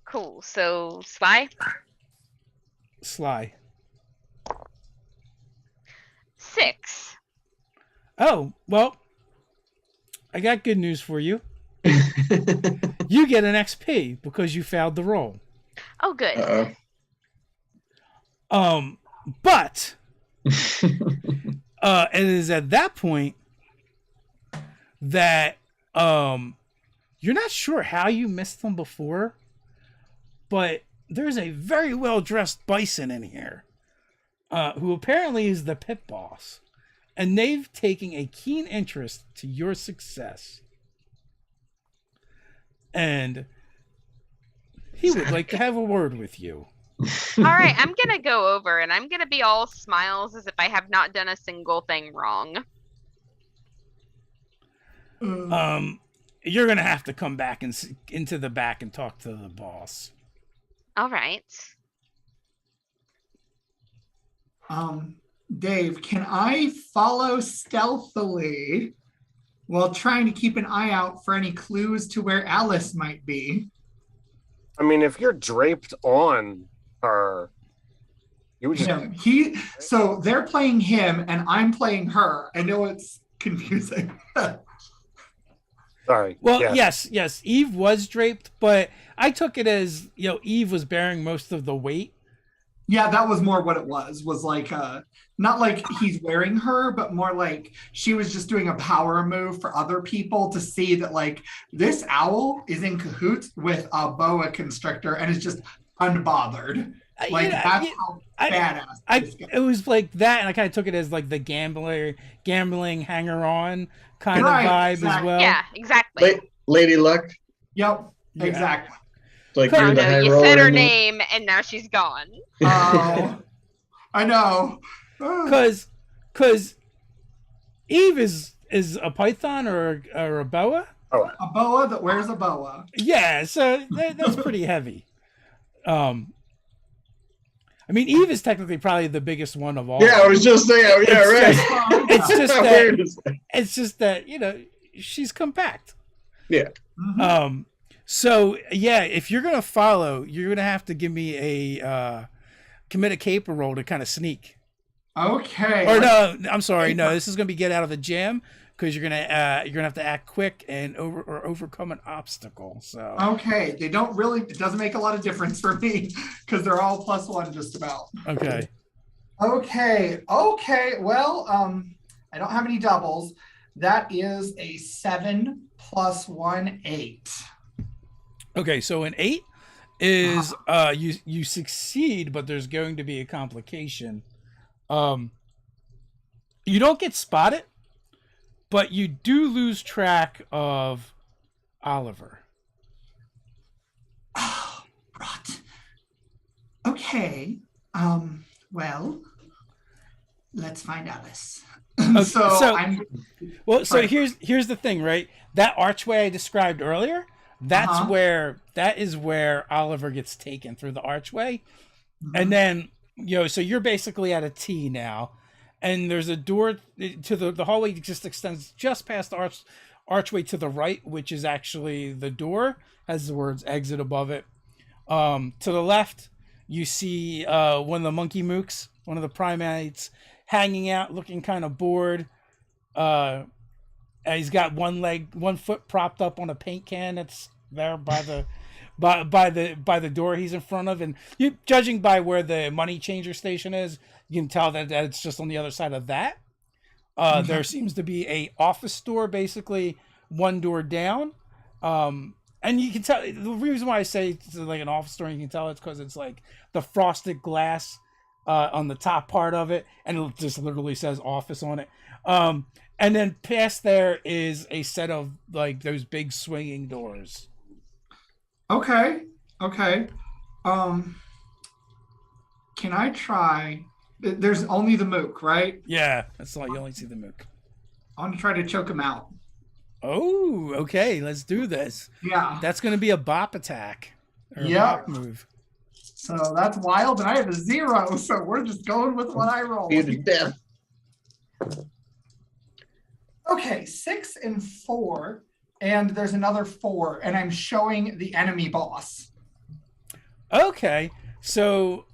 Cool. So Sly. 6. Oh, well, I got good news for you. You get an XP because you failed the roll. Oh, good. But it is at that point that you're not sure how you missed them before, but there's a very well-dressed bison in here who apparently is the pit boss, and they've taken a keen interest to your success. And he would like to have a word with you. All right, I'm going to go over and I'm going to be all smiles as if I have not done a single thing wrong. You're going to have to come back into the back and talk to the boss. All right. Dave, can I follow stealthily while trying to keep an eye out for any clues to where Alice might be? I mean, if you're draped on her, you would just. No, so they're playing him and I'm playing her. I know it's confusing. Sorry. Well, yes. Eve was draped, but I took it as, Eve was bearing most of the weight. Yeah, that was more what it was like, not like he's wearing her, but more like she was just doing a power move for other people to see that, like, this owl is in cahoots with a boa constrictor and is just unbothered. Like, that's how badass. It was like that, and I kind of took it as like the gambling hanger-on kind of vibe as well. Yeah, exactly. Lady Luck. Yep, Yeah. exactly. Like Oh, you're the no, high you roller said her in the- name and now she's gone. Oh, I know. Because Eve is a python or a boa. Oh, A boa that wears a boa. Yeah, so that's pretty heavy. I mean, Eve is technically probably the biggest one of all. Yeah, I was just saying. Yeah, right. It's just How that. weird is that? It's just that she's compact. Yeah. Mhm. So yeah, if you're gonna follow, you're gonna have to give me a commit a caper roll to kind of sneak. Okay. Or no, I'm sorry, no, this is gonna be get out of the jam because you're gonna have to act quick and overcome an obstacle. So Okay, it doesn't make a lot of difference for me because they're all +1 just about. okay. Okay. Well, I don't have any doubles. That is a 7 + 1, 8. Okay, so an 8 is you succeed, but there's going to be a complication. You don't get spotted, but you do lose track of Oliver. Oh, rot. Okay. Well, let's find Alice. So I'm so Right. here's the thing, right? That archway I described earlier, that is where Oliver gets taken through the archway. And then, so you're basically at a T now. And there's a door to the hallway just extends just past the archway to the right, which is actually the door, has the words exit above it. To the left, you see one of the monkey mooks, one of the primates, hanging out, looking kind of bored. He's got one foot propped up on a paint can that's there by the by the door he's in front of, and judging by where the money changer station is, you can tell that it's just on the other side of that. There seems to be a office door, basically one door down, and you can tell the reason why I say it's like an office door. You can tell it's because it's like the frosted glass on the top part of it, and it just literally says office on it. And then past there is a set of like those big swinging doors. Okay. Can I try? There's only the mook, right? Yeah, that's all. You only see the mook. I want to try to choke him out. Oh, okay. Let's do this. Yeah. That's going to be a bop attack. Or a Yep. bop move. So that's wild, and I have a 0. So we're just going with what I roll. You to death. Okay, 6 and 4, and there's another 4, and I'm showing the enemy boss. Okay, so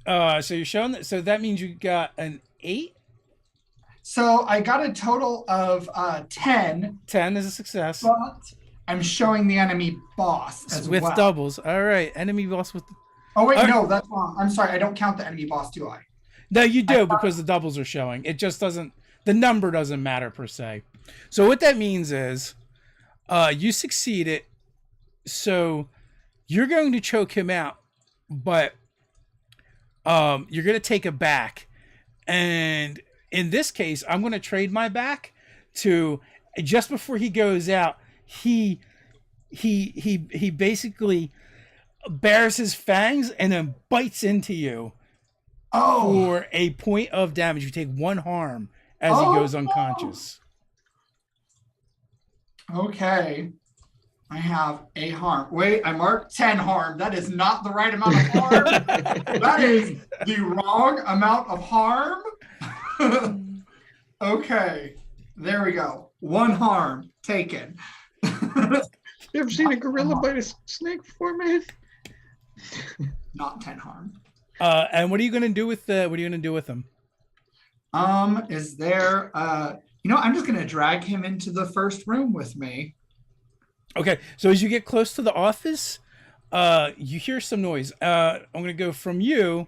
you're showing that. So that means you got an 8. So I got a total of 10. 10 is a success. But I'm showing the enemy boss as With well. doubles. All right. Enemy boss with... Oh, wait, All no, that's wrong. I'm sorry. I don't count the enemy boss, do I? No, you do, because the doubles are showing. It just doesn't... The number doesn't matter, per se. So what that means is you succeeded. So you're going to choke him out, but you're going to take a back. And in this case, I'm going to trade my back to just before he goes out, he basically bares his fangs and then bites into you for a point of damage. You take 1 harm as he goes unconscious. Okay. I have a harm. Wait, I marked 10 harm. That is not the right amount of harm. That is the wrong amount of harm. Okay. There we go. 1 harm taken. You ever seen a gorilla bite a snake before, man? Not 10 harm. And what are you going to do with him? Is there I'm just gonna drag him into the first room with me. Okay, so as you get close to the office, you hear some noise. I'm gonna go from you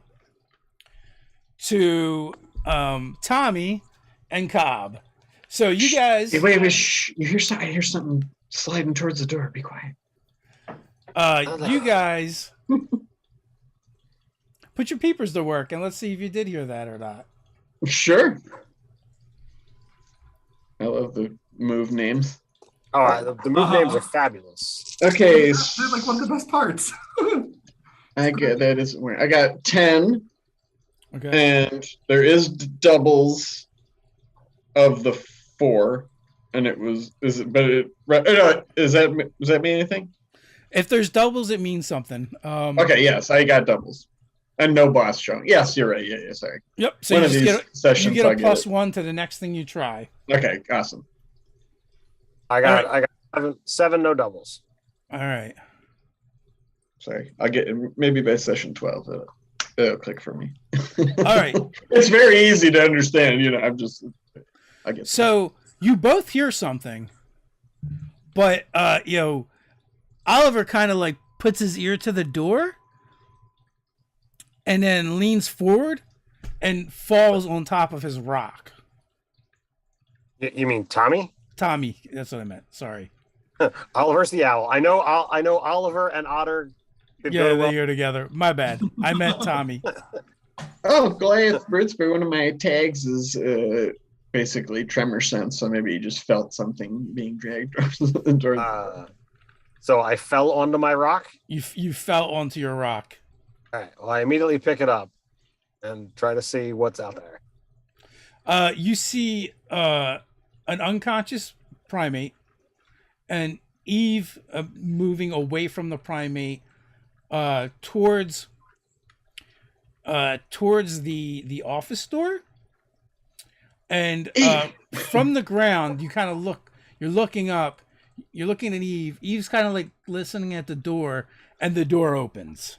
to Tommy and Cobb. So you guys, wait, shh. I hear something sliding towards the door. Be quiet. You guys, put your peepers to work, and let's see if you did hear that or not. Sure. I love the move names. Oh, the move names are fabulous. Okay. They're like one of the best parts. I get that isn't weird. I got 10. Okay. And there is doubles of the 4, and does that mean anything? If there's doubles, it means something. Okay, yes, I got doubles. And no boss showing. Yes, you're right. Yeah, sorry. Yep. So One you of just these sessions, you get I'll a +1 to the next thing you try. Okay, awesome. I got 7 no doubles. All right. Sorry, I'll get maybe by session 12. It'll click for me. All right. It's very easy to understand. I get. So you both hear something, but Oliver kind of like puts his ear to the door, and then leans forward and falls on top of his rock. You mean Tommy? Tommy, that's what I meant. Sorry. Oliver's the owl. I know Oliver and Otter. Yeah, they go together. My bad. I meant Tommy. Oh, Goliath Birdsby, one of my tags is basically tremor sense, so maybe you just felt something being dragged towards. So I fell onto my rock? You fell onto your rock. All right. Well, I immediately pick it up and try to see what's out there. You see an unconscious primate and Eve moving away from the primate towards the office door. And from the ground, you kind of you're looking up, you're looking at Eve. Eve's kind of like listening at the door, and the door opens.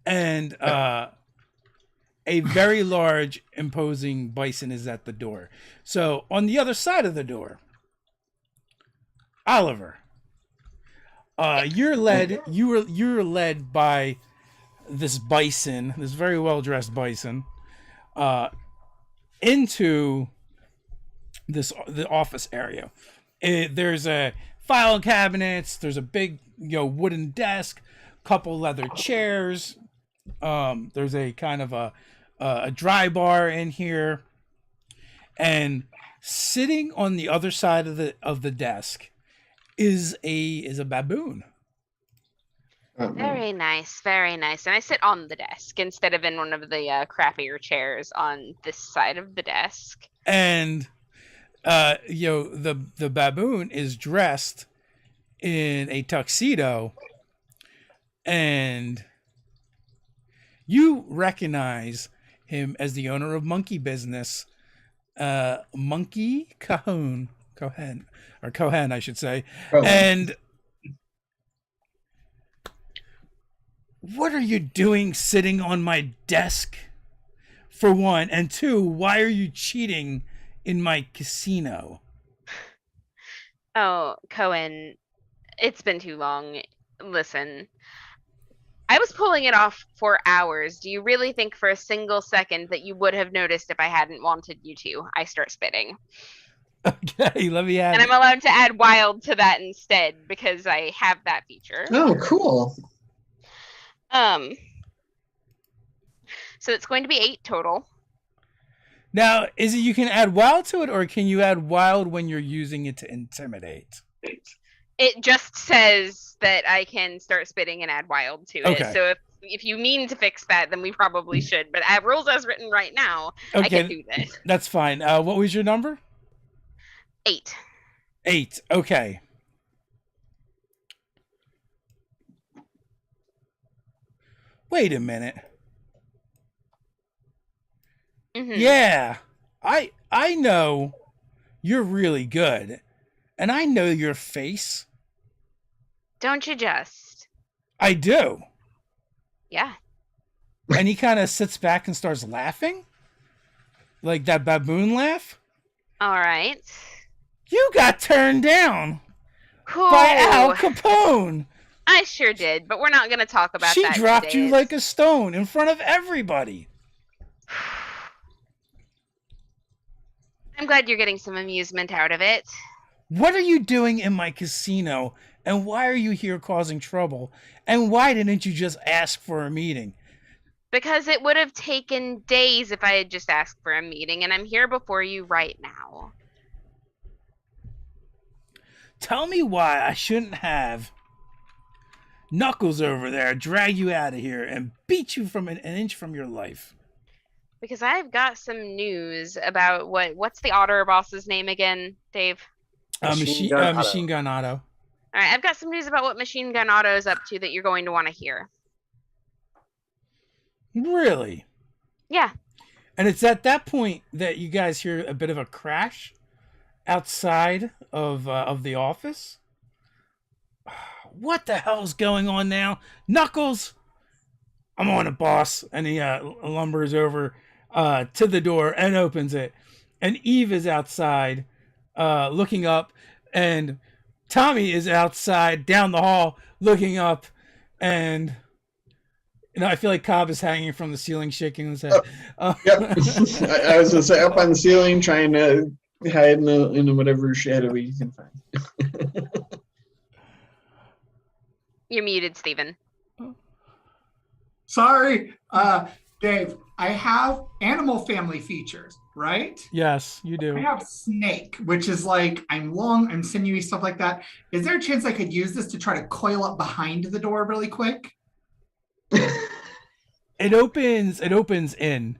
And a very large, imposing bison is at the door. So on the other side of the door, Oliver, you're led by this bison, this very well-dressed bison, into the office area. There's a file cabinets. There's a big wooden desk, couple leather chairs. There's a kind of a dry bar in here, and sitting on the other side of the desk is a baboon. Very nice, very nice. And I sit on the desk instead of in one of the crappier chairs on this side of the desk. And the baboon is dressed in a tuxedo, and you recognize him as the owner of Monkey Business, Monkey Cohen, I should say. Oh. And what are you doing sitting on my desk for one, and two, why are you cheating in my casino? Oh, Cohen, it's been too long. Listen, I was pulling it off for hours. Do you really think for a single second that you would have noticed if I hadn't wanted you to? I start spitting. Okay, let me add. And I'm allowed to add wild to that instead because I have that feature. Oh, cool. So it's going to be 8 total. Now, is it you can add wild to it, or can you add wild when you're using it to intimidate? It just says that I can start spitting and add wild to it. Okay. So if you mean to fix that, then we probably should. But rules as written right now, I can do this. That's fine. What was your number? 8. 8. Okay. Wait a minute. Mm-hmm. Yeah, I know you're really good, and I know your face. Don't you just? I do. Yeah. And he kind of sits back and starts laughing, like that baboon laugh. All right. You got turned down Cool. by Al Capone. I sure did, but we're not going to talk about She that dropped today. you like a stone in front of everybody. I'm glad you're getting some amusement out of it. What are you doing in my casino, and why are you here causing trouble? And why didn't you just ask for a meeting? Because it would have taken days if I had just asked for a meeting, and I'm here before you right now. Tell me why I shouldn't have Knuckles over there drag you out of here and beat you from an inch from your life. Because I've got some news about what's the otter boss's name again, Dave? Machine Gun Auto. All right, I've got some news about what Machine Gun Auto is up to that you're going to want to hear. Really? Yeah. And it's at that point that you guys hear a bit of a crash outside of the office. What the hell's going on now? Knuckles! I'm on it, boss. And he lumbers over to the door and opens it. And Eve is outside looking up. And Tommy is outside down the hall looking up. And I feel like Cobb is hanging from the ceiling, shaking his head. Yep. I was going to say, up on the ceiling, trying to hide in whatever shadow you can find. You're muted, Steven. Sorry, Dave. I have animal family features, right? Yes, you do. I have snake, which is like I'm long, I'm sinewy, stuff like that. Is there a chance I could use this to try to coil up behind the door really quick? It opens in.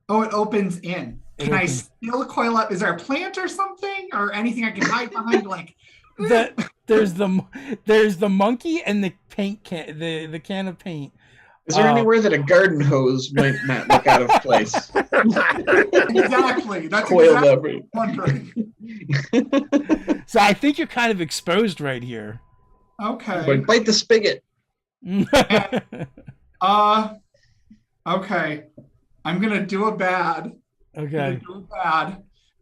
Oh, it opens in. Can I still coil up? Is there a plant or something or anything I can hide behind? Like there's the monkey and the paint can, the can of paint. Is there anywhere that a garden hose might not look out of place? Exactly. That's coiled exactly up. what I'm wondering. So I think you're kind of exposed right here. Okay. But bite the spigot. Okay. I'm gonna do a bad. Okay.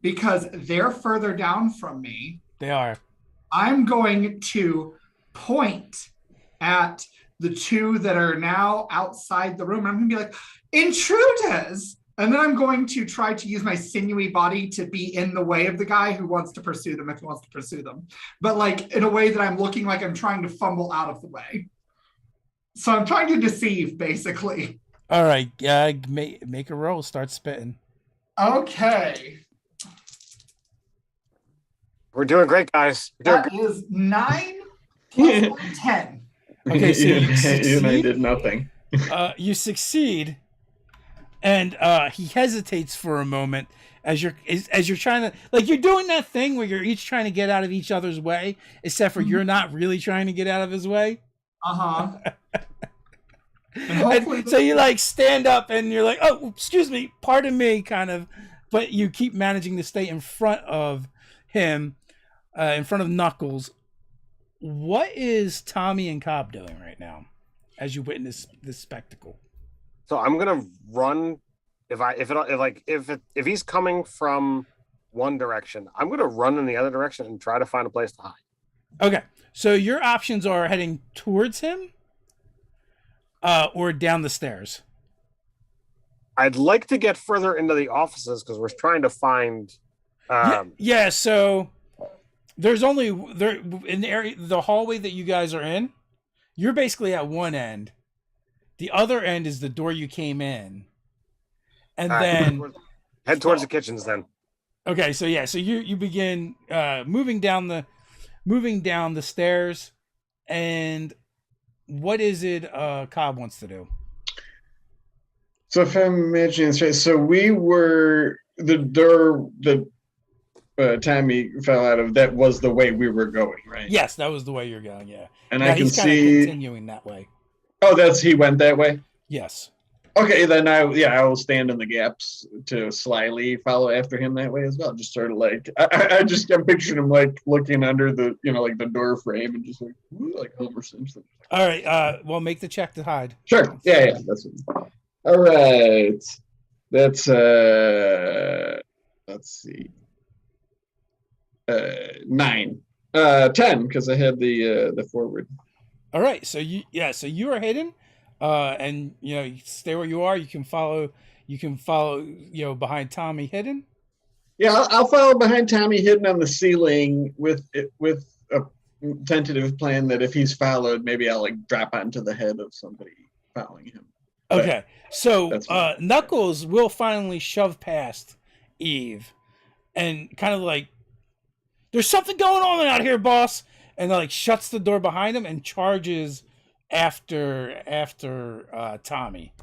Because they're further down from me. They are. I'm going to point at the two that are now outside the room. I'm going to be like, intruders! And then I'm going to try to use my sinewy body to be in the way of the guy who wants to pursue them if he wants to pursue them. But like in a way that I'm looking like I'm trying to fumble out of the way. So I'm trying to deceive, basically. All right. Make a roll. Start spitting. Okay. We're doing great, guys. That is 9 plus 1, 10. Okay, so you succeed. And I did nothing. You succeed, and he hesitates for a moment as you're trying to, like, you're doing that thing where you're each trying to get out of each other's way, except for you're not really trying to get out of his way. And hopefully and so you like stand up and you're like, oh, excuse me, pardon me, kind of, but you keep managing to stay in front of him, in front of Knuckles. What is Tommy and Cobb doing right now as you witness this spectacle? So I'm gonna run if he's coming from one direction, I'm gonna run in the other direction and try to find a place to hide. Okay, so your options are heading towards him, or down the stairs. I'd like to get further into the offices because we're trying to find. Yeah. So there's only there in the area, the hallway that you guys are in. You're basically at one end. The other end is the door you came in, and then head towards the kitchens. Then. Okay, so yeah, so you begin moving down the stairs, and what is it Cobb wants to do? So if I'm imagining this right, so we were the door that Tommy fell out of. That was the way we were going, right? Yes, that was the way you're going. Yeah, and now I can he's kind of see continuing that way. Oh, he went that way. Yes. Okay, then I will stand in the gaps to slyly follow after him that way as well. Just sort of like I'm picturing him like looking under the like the door frame and just like Homer Simpson. All right. Well, make the check to hide. Sure. Yeah. That's it. All right. That's let's see. 9. 10 because I had the forward. All right. So you are hidden. And you stay where you are. You can follow behind Tommy hidden. Yeah, I'll follow behind Tommy hidden on the ceiling with a tentative plan that if he's followed, maybe I'll like drop onto the head of somebody following him. Okay, so Knuckles will finally shove past Eve, and kind of like, there's something going on out here, boss, and like shuts the door behind him and charges after Tommy.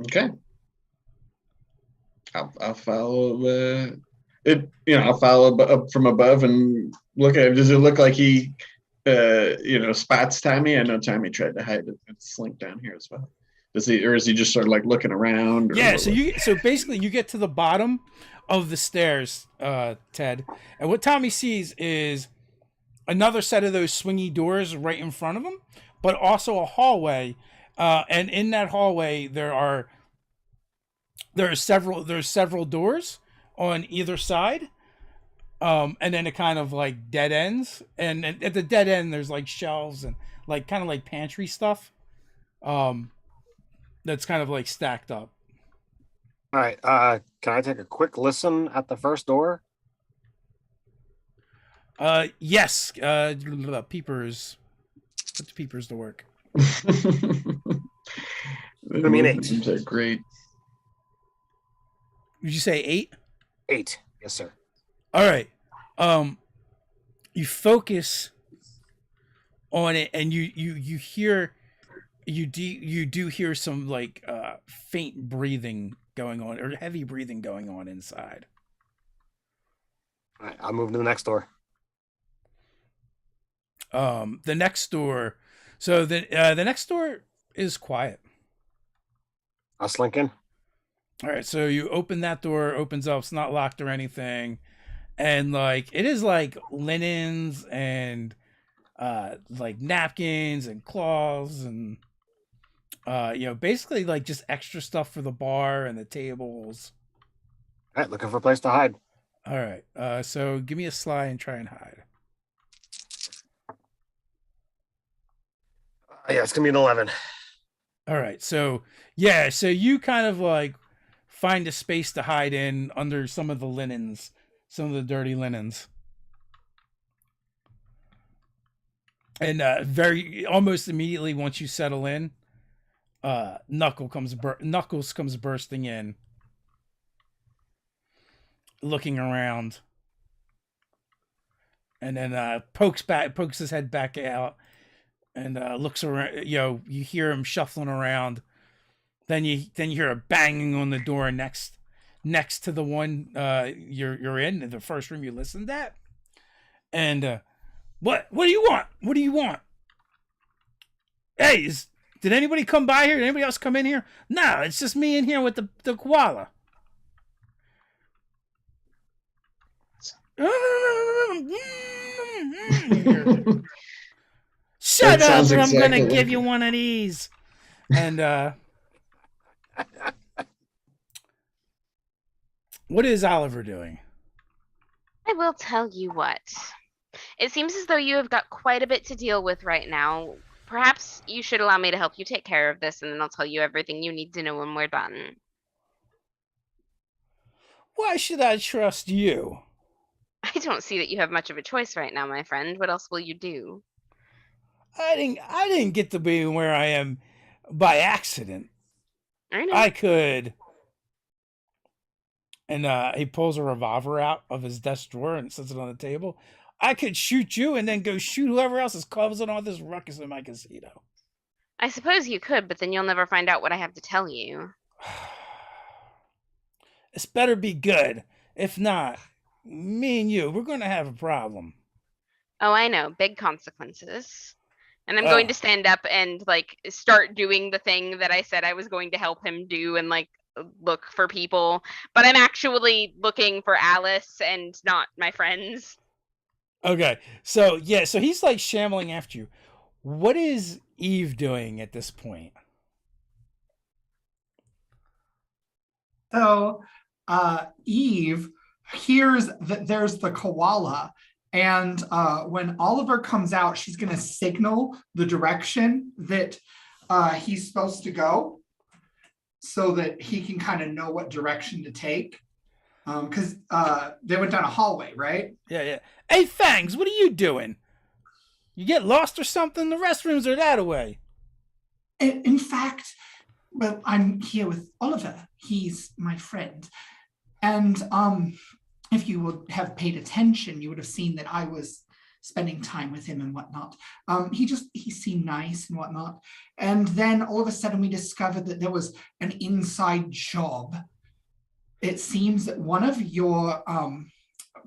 Okay. I'll follow it. I'll follow up from above and look at it. Does it look like he spots Tommy? I know Tommy tried to hide it and slink down here as well. Does he, or is he just sort of like looking around? Yeah. So basically, you get to the bottom of the stairs, Ted, and what Tommy sees is another set of those swingy doors right in front of him, but also a hallway, and in that hallway there's several doors on either side, and then it kind of like dead ends, and at the dead end there's like shelves and like kind of like pantry stuff, that's kind of like stacked up. All right, can I take a quick listen at the first door? Yes. Peepers. Put the peepers to work. I mean, 8. They're great. Did you say 8? 8. Yes, sir. All right. You focus on it, and you do hear some like faint breathing going on, or heavy breathing going on inside. All right, I'll move to the next door. The next door. So the next door is quiet. I'll slink in. All right, so you open that door, opens up, it's not locked or anything, and like it is like linens and like napkins and cloths and basically like just extra stuff for the bar and the tables. All right, looking for a place to hide. All right, so give me a sly and try and hide. Yeah, it's gonna be an 11. All right, so yeah, so you kind of like find a space to hide in under some of the linens, some of the dirty linens, and almost immediately once you settle in, Knuckles comes bursting in, looking around, and then pokes his head back out. And looks around. You hear him shuffling around. Then you hear a banging on the door next to the one you're in the first room you listened at. And what do you want? What do you want? Hey, did anybody come by here? Did anybody else come in here? No, it's just me in here with the koala. Shut up, or I'm gonna give you one of these. And What is Oliver doing? I will tell you what. It seems as though you have got quite a bit to deal with right now. Perhaps you should allow me to help you take care of this, and then I'll tell you everything you need to know when we're done. Why should I trust you? I don't see that you have much of a choice right now, my friend. What else will you do? I didn't get to be where I am by accident. I know. I could. And he pulls a revolver out of his desk drawer and sets it on the table. I could shoot you and then go shoot whoever else is causing all this ruckus in my casino. I suppose you could, but then you'll never find out what I have to tell you. It's better be good. If not, me and you, we're going to have a problem. Oh, I know. Big consequences. And I'm going to stand up and, like, start doing the thing that I said I was going to help him do and, like, look for people. But I'm actually looking for Alice and not my friends. Okay. So he's, like, shambling after you. What is Eve doing at this point? So Eve hears that there's the koala, and when Oliver comes out, she's going to signal the direction that he's supposed to go so that he can kind of know what direction to take. Because they went down a hallway, right? Yeah. Hey, Fangs, what are you doing? You get lost or something? The restrooms are that away. In fact, well, I'm here with Oliver. He's my friend. And if you would have paid attention, you would have seen that I was spending time with him and whatnot. He seemed nice and whatnot. And then all of a sudden we discovered that there was an inside job. It seems that one of your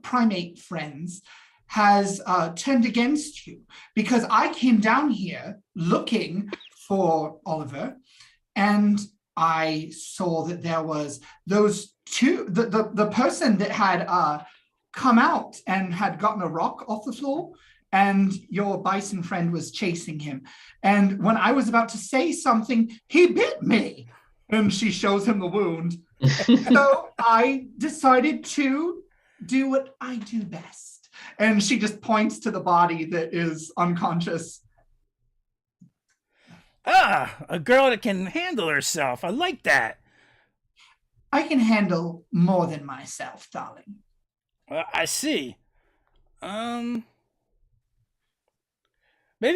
primate friends has turned against you, because I came down here looking for Oliver, and I saw that there was those two, the person that had come out and had gotten a rock off the floor, and your bison friend was chasing him. And when I was about to say something, he bit me. And she shows him the wound. So I decided to do what I do best. And she just points to the body that is unconscious. A girl that can handle herself. I like that. I can handle more than myself, darling. I see. Maybe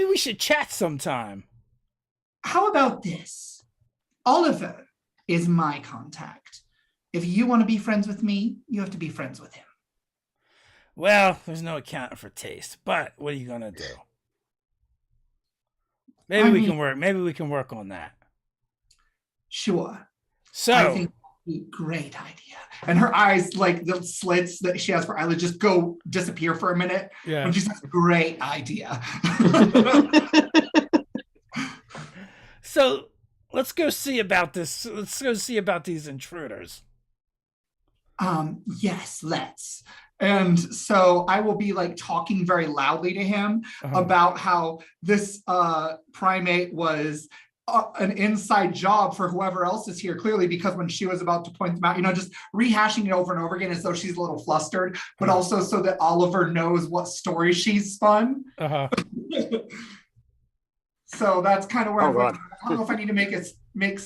we should chat sometime. How about this? Oliver is my contact. If you want to be friends with me, you have to be friends with him. Well, there's no accounting for taste, but what are you gonna do? Maybe we can work on that. Sure. So I think that'd be a great idea. And her eyes, like the slits that she has for eyelids, just disappear for a minute. Yeah. And she's like, great idea. So let's go see about this. Let's go see about these intruders. Yes, let's. And so I will be like talking very loudly to him about how this primate was an inside job for whoever else is here, clearly, because when she was about to point them out, just rehashing it over and over again as though she's a little flustered, but also so that Oliver knows what story she's spun. So that's kind of where I'm going. I don't know if I need to make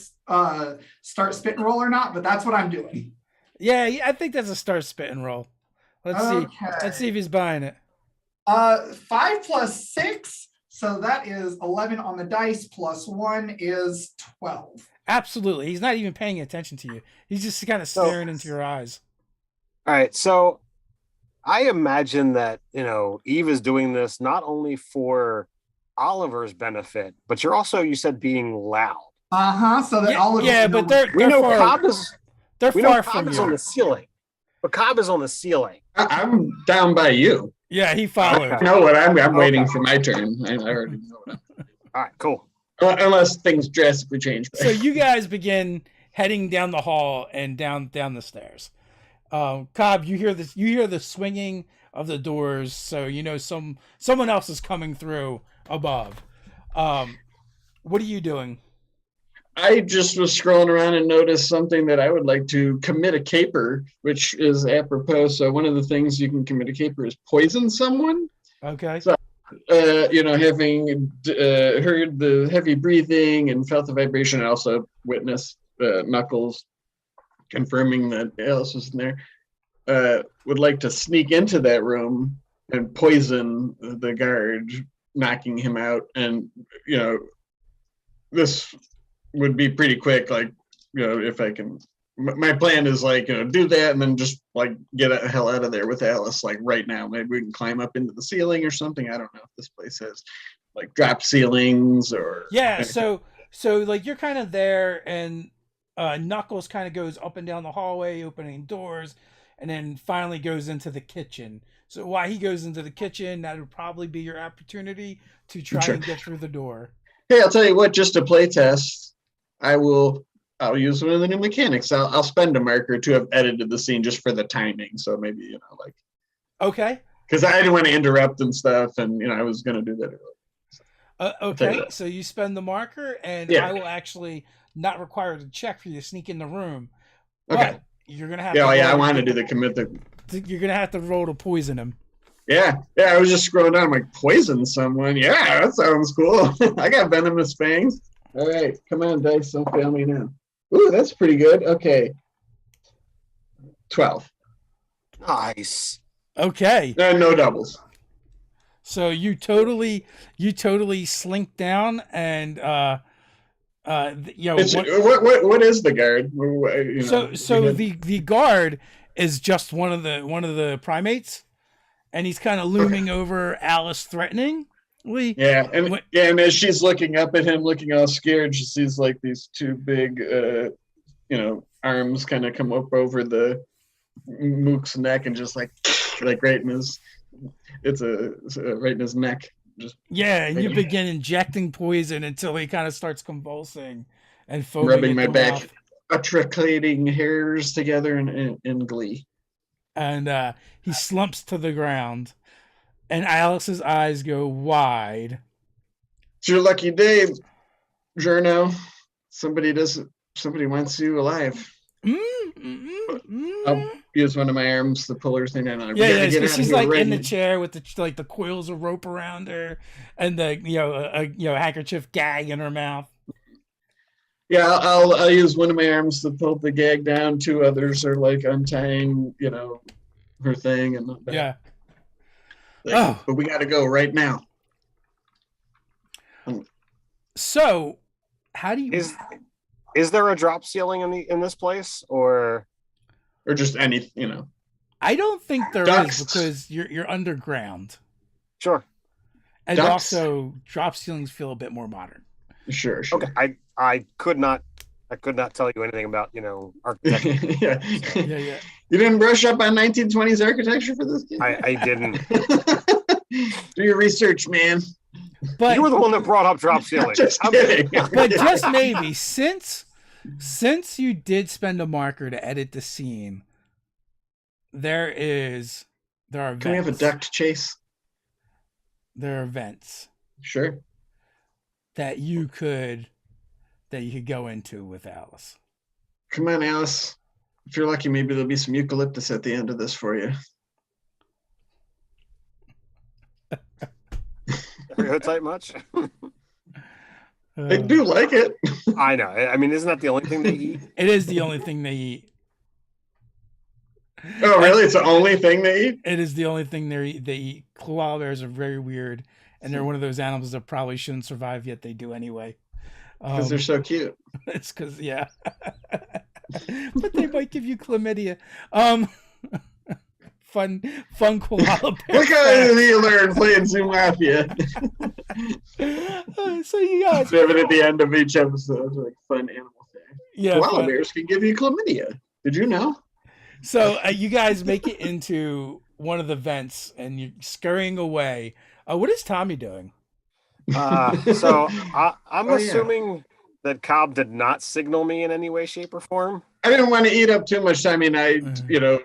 start spit and roll or not, but that's what I'm doing. Yeah, I think that's a start spit and roll. Let's see. Let's see if he's buying it. 5 plus 6, so that is 11 on the dice, plus 1 is 12. Absolutely. He's not even paying attention to you. He's just kind of staring into your eyes. All right, so I imagine that, Eve is doing this not only for Oliver's benefit, but you said being loud. So that Oliver. Yeah, but they're far. Cobb is from you. on the ceiling. But Cobb is on the ceiling. I'm down by you. Yeah, he followed. I know what I'm waiting for my turn. I already know what I'm. All right, cool. Unless things drastically change. So you guys begin heading down the hall and down the stairs. Cobb, you hear this. You hear the swinging of the doors, so someone else is coming through above. What are you doing? I just was scrolling around and noticed something that I would like to commit a caper, which is apropos. So one of the things you can commit a caper is poison someone. Okay. So, having heard the heavy breathing and felt the vibration, I also witnessed Knuckles confirming that Alice was in there. Would like to sneak into that room and poison the guard, knocking him out. And, this would be pretty quick. Like, if I can, my plan is like, do that and then just like get the hell out of there with Alice, like right now. Maybe we can climb up into the ceiling or something. I don't know if this place has like drop ceilings or. Yeah. So like you're kind of there, and Knuckles kind of goes up and down the hallway, opening doors, and then finally goes into the kitchen. So while he goes into the kitchen, that would probably be your opportunity to try and get through the door. Hey, I'll tell you what, just to play test, I'll use one of the new mechanics. I'll spend a marker to have edited the scene just for the timing. So maybe, Okay. Because I didn't want to interrupt and stuff, and I was going to do that earlier. Okay, so you spend the marker, and I will actually not require to check for you to sneak in the room. Okay. But you're gonna have. I wanted to do the commit. You're gonna have to roll to poison him. Yeah. I was just scrolling down. I'm like, poison someone? Yeah, that sounds cool. I got venomous fangs. All right, come on, dice, don't fail me now. Ooh, that's pretty good. Okay, 12. Nice. Okay. No doubles. So you totally slink down, and what is the guard? So the guard is just one of the primates, and he's kind of looming over Alice threateningly. Yeah, and as she's looking up at him, looking all scared, she sees like these two big arms kind of come up over the Mook's neck and just like right in his right in his neck. Just and you begin injecting poison until he kind of starts convulsing and foaming rubbing my back, mouth. articulating hairs together in glee. And he slumps to the ground, and Alice's eyes go wide. It's your lucky day, Journo. Somebody wants you alive. I'll use one of my arms to pull her thing down. She's like in the chair with the coils of rope around her, and the handkerchief gag in her mouth. Yeah, I'll use one of my arms to pull the gag down. Two others are like untying, her thing, and but we got to go right now. So, how do you? Is there a drop ceiling in this place, or just any? I don't think there is, because you're underground. Sure. And also, drop ceilings feel a bit more modern. Sure. Okay, I could not tell you anything about architecture. Yeah. You didn't brush up on 1920s architecture for this game? I didn't. Do your research, man. But you were the one that brought up drop ceilings. Just kidding. But just maybe, since you did spend a marker to edit the scene, there are events. Can we have a duct chase? There are events. Sure. That you could go into with Alice. Come on, Alice. If you're lucky, maybe there'll be some eucalyptus at the end of this for you. Ever type much? I do like it. I know. I mean, isn't that the only thing they eat? It is the only thing they eat. Oh, really? It's the only thing they eat? It is the only thing they eat. Koala bears are very weird, and they're one of those animals that probably shouldn't survive, yet they do anyway. Because they're so cute. It's because, yeah. But they might give you chlamydia. Fun koala bear. Look how you learn playing Zoo Mafia. So you guys have it at the end of each episode, like fun animal thing. Yeah, koala bears can give you chlamydia. Did you know? So you guys make it into one of the vents, and you're scurrying away. What is Tommy doing? So I'm assuming that Cobb did not signal me in any way, shape, or form. I didn't want to eat up too much time. I mean,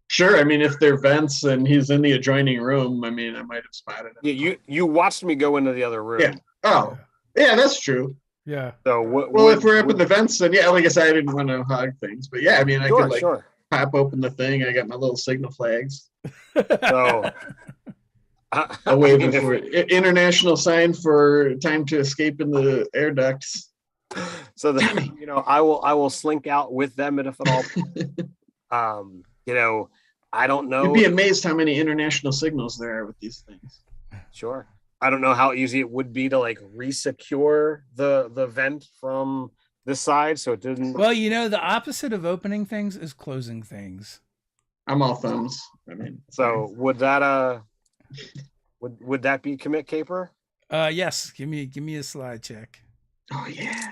sure. I mean, if they're vents and he's in the adjoining room, I mean, I might have spotted him. Yeah, you watched me go into the other room. Yeah. Oh, yeah, that's true. Yeah. So what? Well, if we're up in the vents, then yeah, like I said, I didn't want to hog things, but yeah, I mean, I sure, could like sure. pop open the thing. I got my little signal flags. So I'll wave mean, it for international sign for time to escape in the air ducts. so that I will slink out with them, and if at all, I don't know. You'd be amazed how many international signals there are with these things. Sure. I don't know how easy it would be to like resecure the vent from this side, so it didn't. Well, the opposite of opening things is closing things. I'm all thumbs. I mean, so would that would that be commit caper? Yes. Give me a slide check. Oh yeah.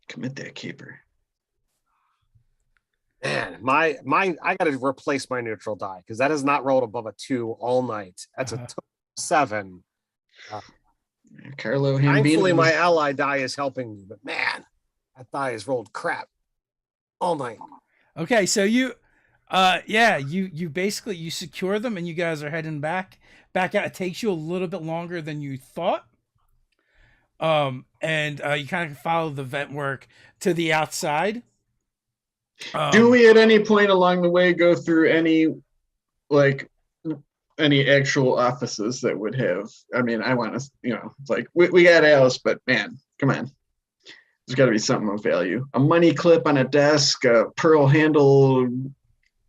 Commit that caper. Man, my I gotta replace my neutral die because that has not rolled above a 2 all night. That's a total 7. Carlo Thankfully, Hambino. my ally die is helping me, but man, that die has rolled crap all night. Okay, so you basically you secure them and you guys are heading back out. It takes you a little bit longer than you thought. And you kind of follow the vent work to the outside. Do we at any point along the way go through any actual offices that would have, I mean, I want to, it's like we got Alice, but man, come on. There's got to be something of value. A money clip on a desk, a pearl handle,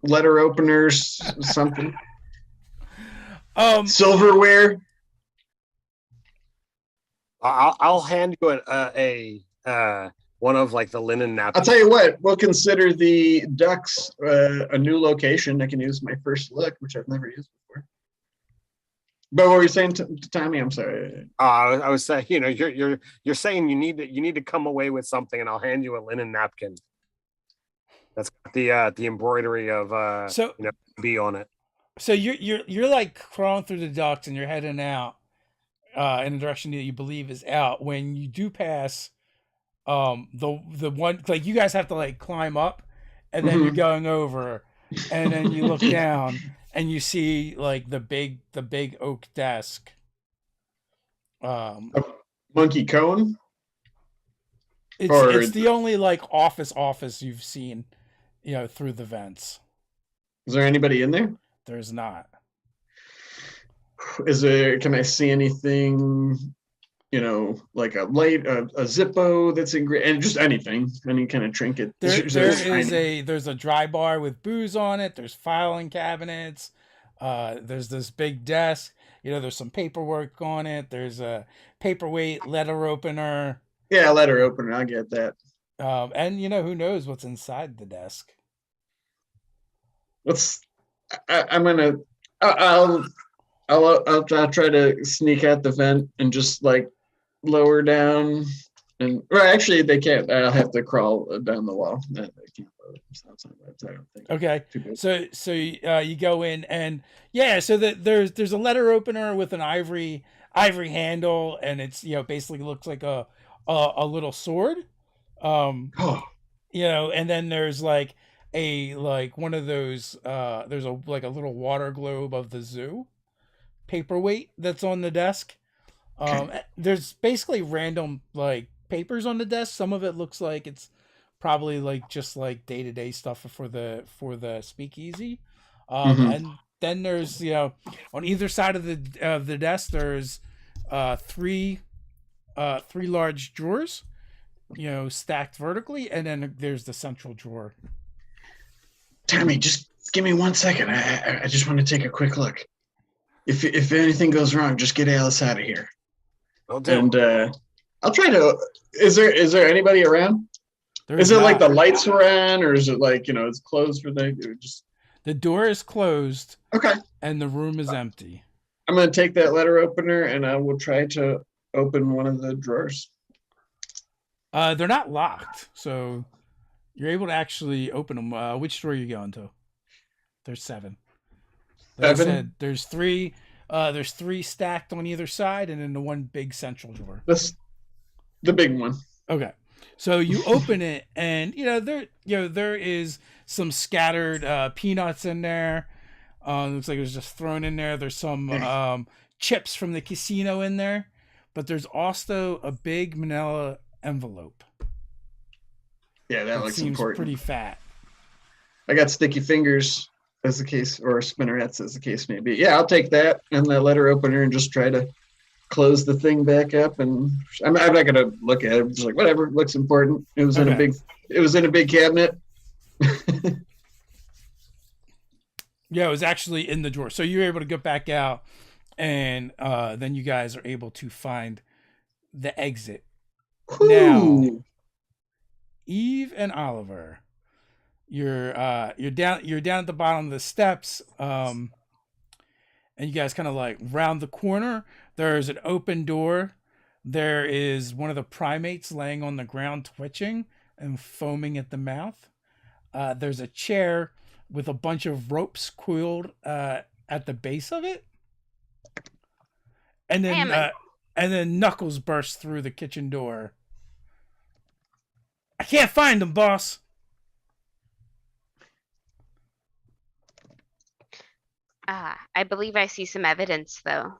letter openers, something. Silverware. I'll hand you a one of like the linen napkins. I'll tell you what, we'll consider the ducks a new location. I can use my first look, which I've never used before. But what were you saying to Tommy? I'm sorry. I was saying, you're saying you need to come away with something, and I'll hand you a linen napkin. That's got the embroidery of bee on it. So you're like crawling through the ducts and you're heading out in the direction that you believe is out. When you do pass the one, like you guys have to like climb up, and then you're going over, and then you look down and you see like the big oak desk. Monkey cone. It's the only like office you've seen, through the vents. Is there anybody in there? There's not. Can I see anything, like a light, a Zippo that's and just anything, any kind of trinket? There's a dry bar with booze on it. There's filing cabinets. There's this big desk. There's some paperwork on it. There's a paperweight, letter opener. Yeah, letter opener. I'll get that. And who knows what's inside the desk? I'll try to sneak out the vent and just like lower down, actually they can't. I'll have to crawl down the wall. They can't lower themselves. I don't think. Okay, so you go in and so there's a letter opener with an ivory handle, and it's basically looks like a little sword. And then there's like one of those there's a little water globe of the zoo paperweight that's on the desk. There's basically random like papers on the desk. Some of it looks like it's probably like just like day-to-day stuff for the speakeasy. And then there's on either side of the desk there's three large drawers stacked vertically, and then there's the central drawer. Tommy, just give me 1 second. I just want to take a quick look. If anything goes wrong, just get Alice out of here. And I'll try to. Is there anybody around? Is it like the lights were on, or is it like it's closed for the door is closed? Okay. And the room is empty. I'm gonna take that letter opener and I will try to open one of the drawers. They're not locked, so you're able to actually open them. Which drawer are you going to? There's 7. Like 7? I said, there's 3. There's 3 stacked on either side, and then the one big central drawer. That's the big one. Okay, so you open it, and there is some scattered peanuts in there. Looks like it was just thrown in there. There's some chips from the casino in there, but there's also a big manila envelope. Yeah, that looks seems important. pretty fat. I got sticky fingers, as the case, or spinnerets, as the case may be. Yeah, I'll take that and the letter opener and just try to close the thing back up. And I'm not gonna look at it. I'm just like, whatever, looks important. It was in a big cabinet. Yeah, it was actually in the drawer. So you're able to get back out, and then you guys are able to find the exit. Ooh. Now, Eve and Oliver, you're down at the bottom of the steps, and you guys kind of like round the corner. There's an open door. There is one of the primates laying on the ground, twitching and foaming at the mouth. There's a chair with a bunch of ropes coiled at the base of it, and then Knuckles bursts through the kitchen door. I can't find them, boss. I believe I see some evidence, though.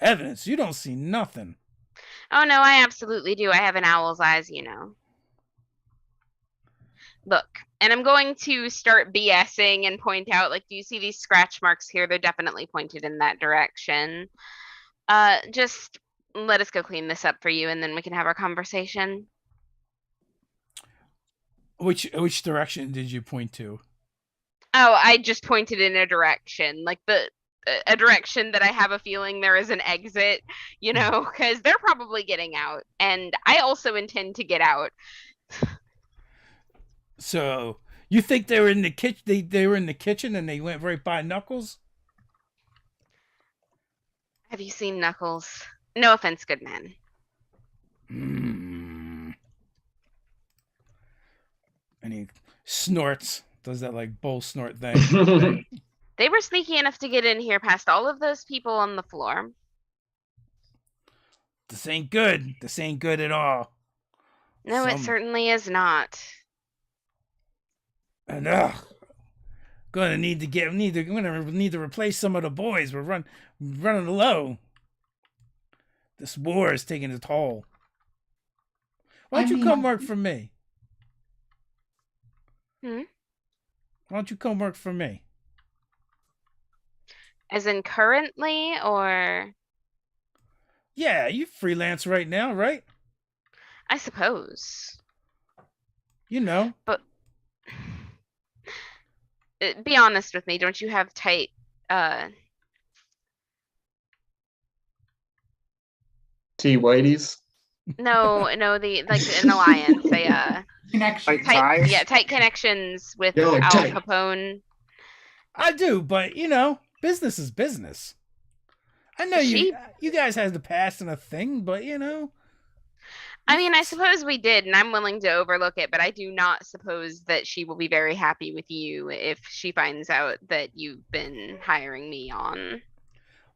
Evidence? You don't see nothing. Oh, no, I absolutely do. I have an owl's eyes, you know. Look, and I'm going to start BSing and point out, like, do you see these scratch marks here? They're definitely pointed in that direction. Just let us go clean this up for you, and then we can have our conversation. Which direction did you point to? Oh, I just pointed in a direction, like a direction that I have a feeling there is an exit, you know, because they're probably getting out, and I also intend to get out. So you think they were in the kitchen? They were in the kitchen and they went right by Knuckles? Have you seen Knuckles? No offense, good man. And he snorts, does that like bull snort thing. They were sneaky enough to get in here past all of those people on the floor. This ain't good. This ain't good at all. No, it certainly is not. And gonna need to replace some of the boys. We're running low. This war is taking its toll. Why don't you come work for me? Hmm? Why don't you come work for me? As in currently, or? Yeah, you freelance right now, right? I suppose. You know. But be honest with me, don't you have tight T Whiteys? No, the like an alliance, Connection. tight connections with Al Capone. I do, but you know, business is business. I know you guys have the past and a thing, but you know. I mean, I suppose we did, and I'm willing to overlook it, but I do not suppose that she will be very happy with you if she finds out that you've been hiring me on.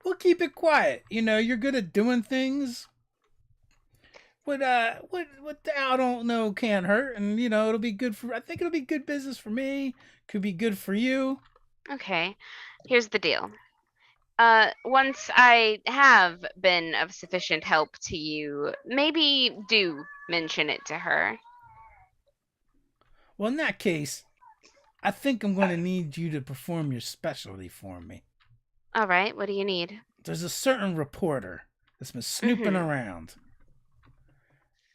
We'll keep it quiet. You know, you're good at doing things. What I don't know can't hurt, and you know, I think it'll be good business for me. Could be good for you. Okay. Here's the deal. Once I have been of sufficient help to you, maybe do mention it to her. Well, in that case, I think I'm going to need you to perform your specialty for me. All right, what do you need? There's a certain reporter that's been snooping around.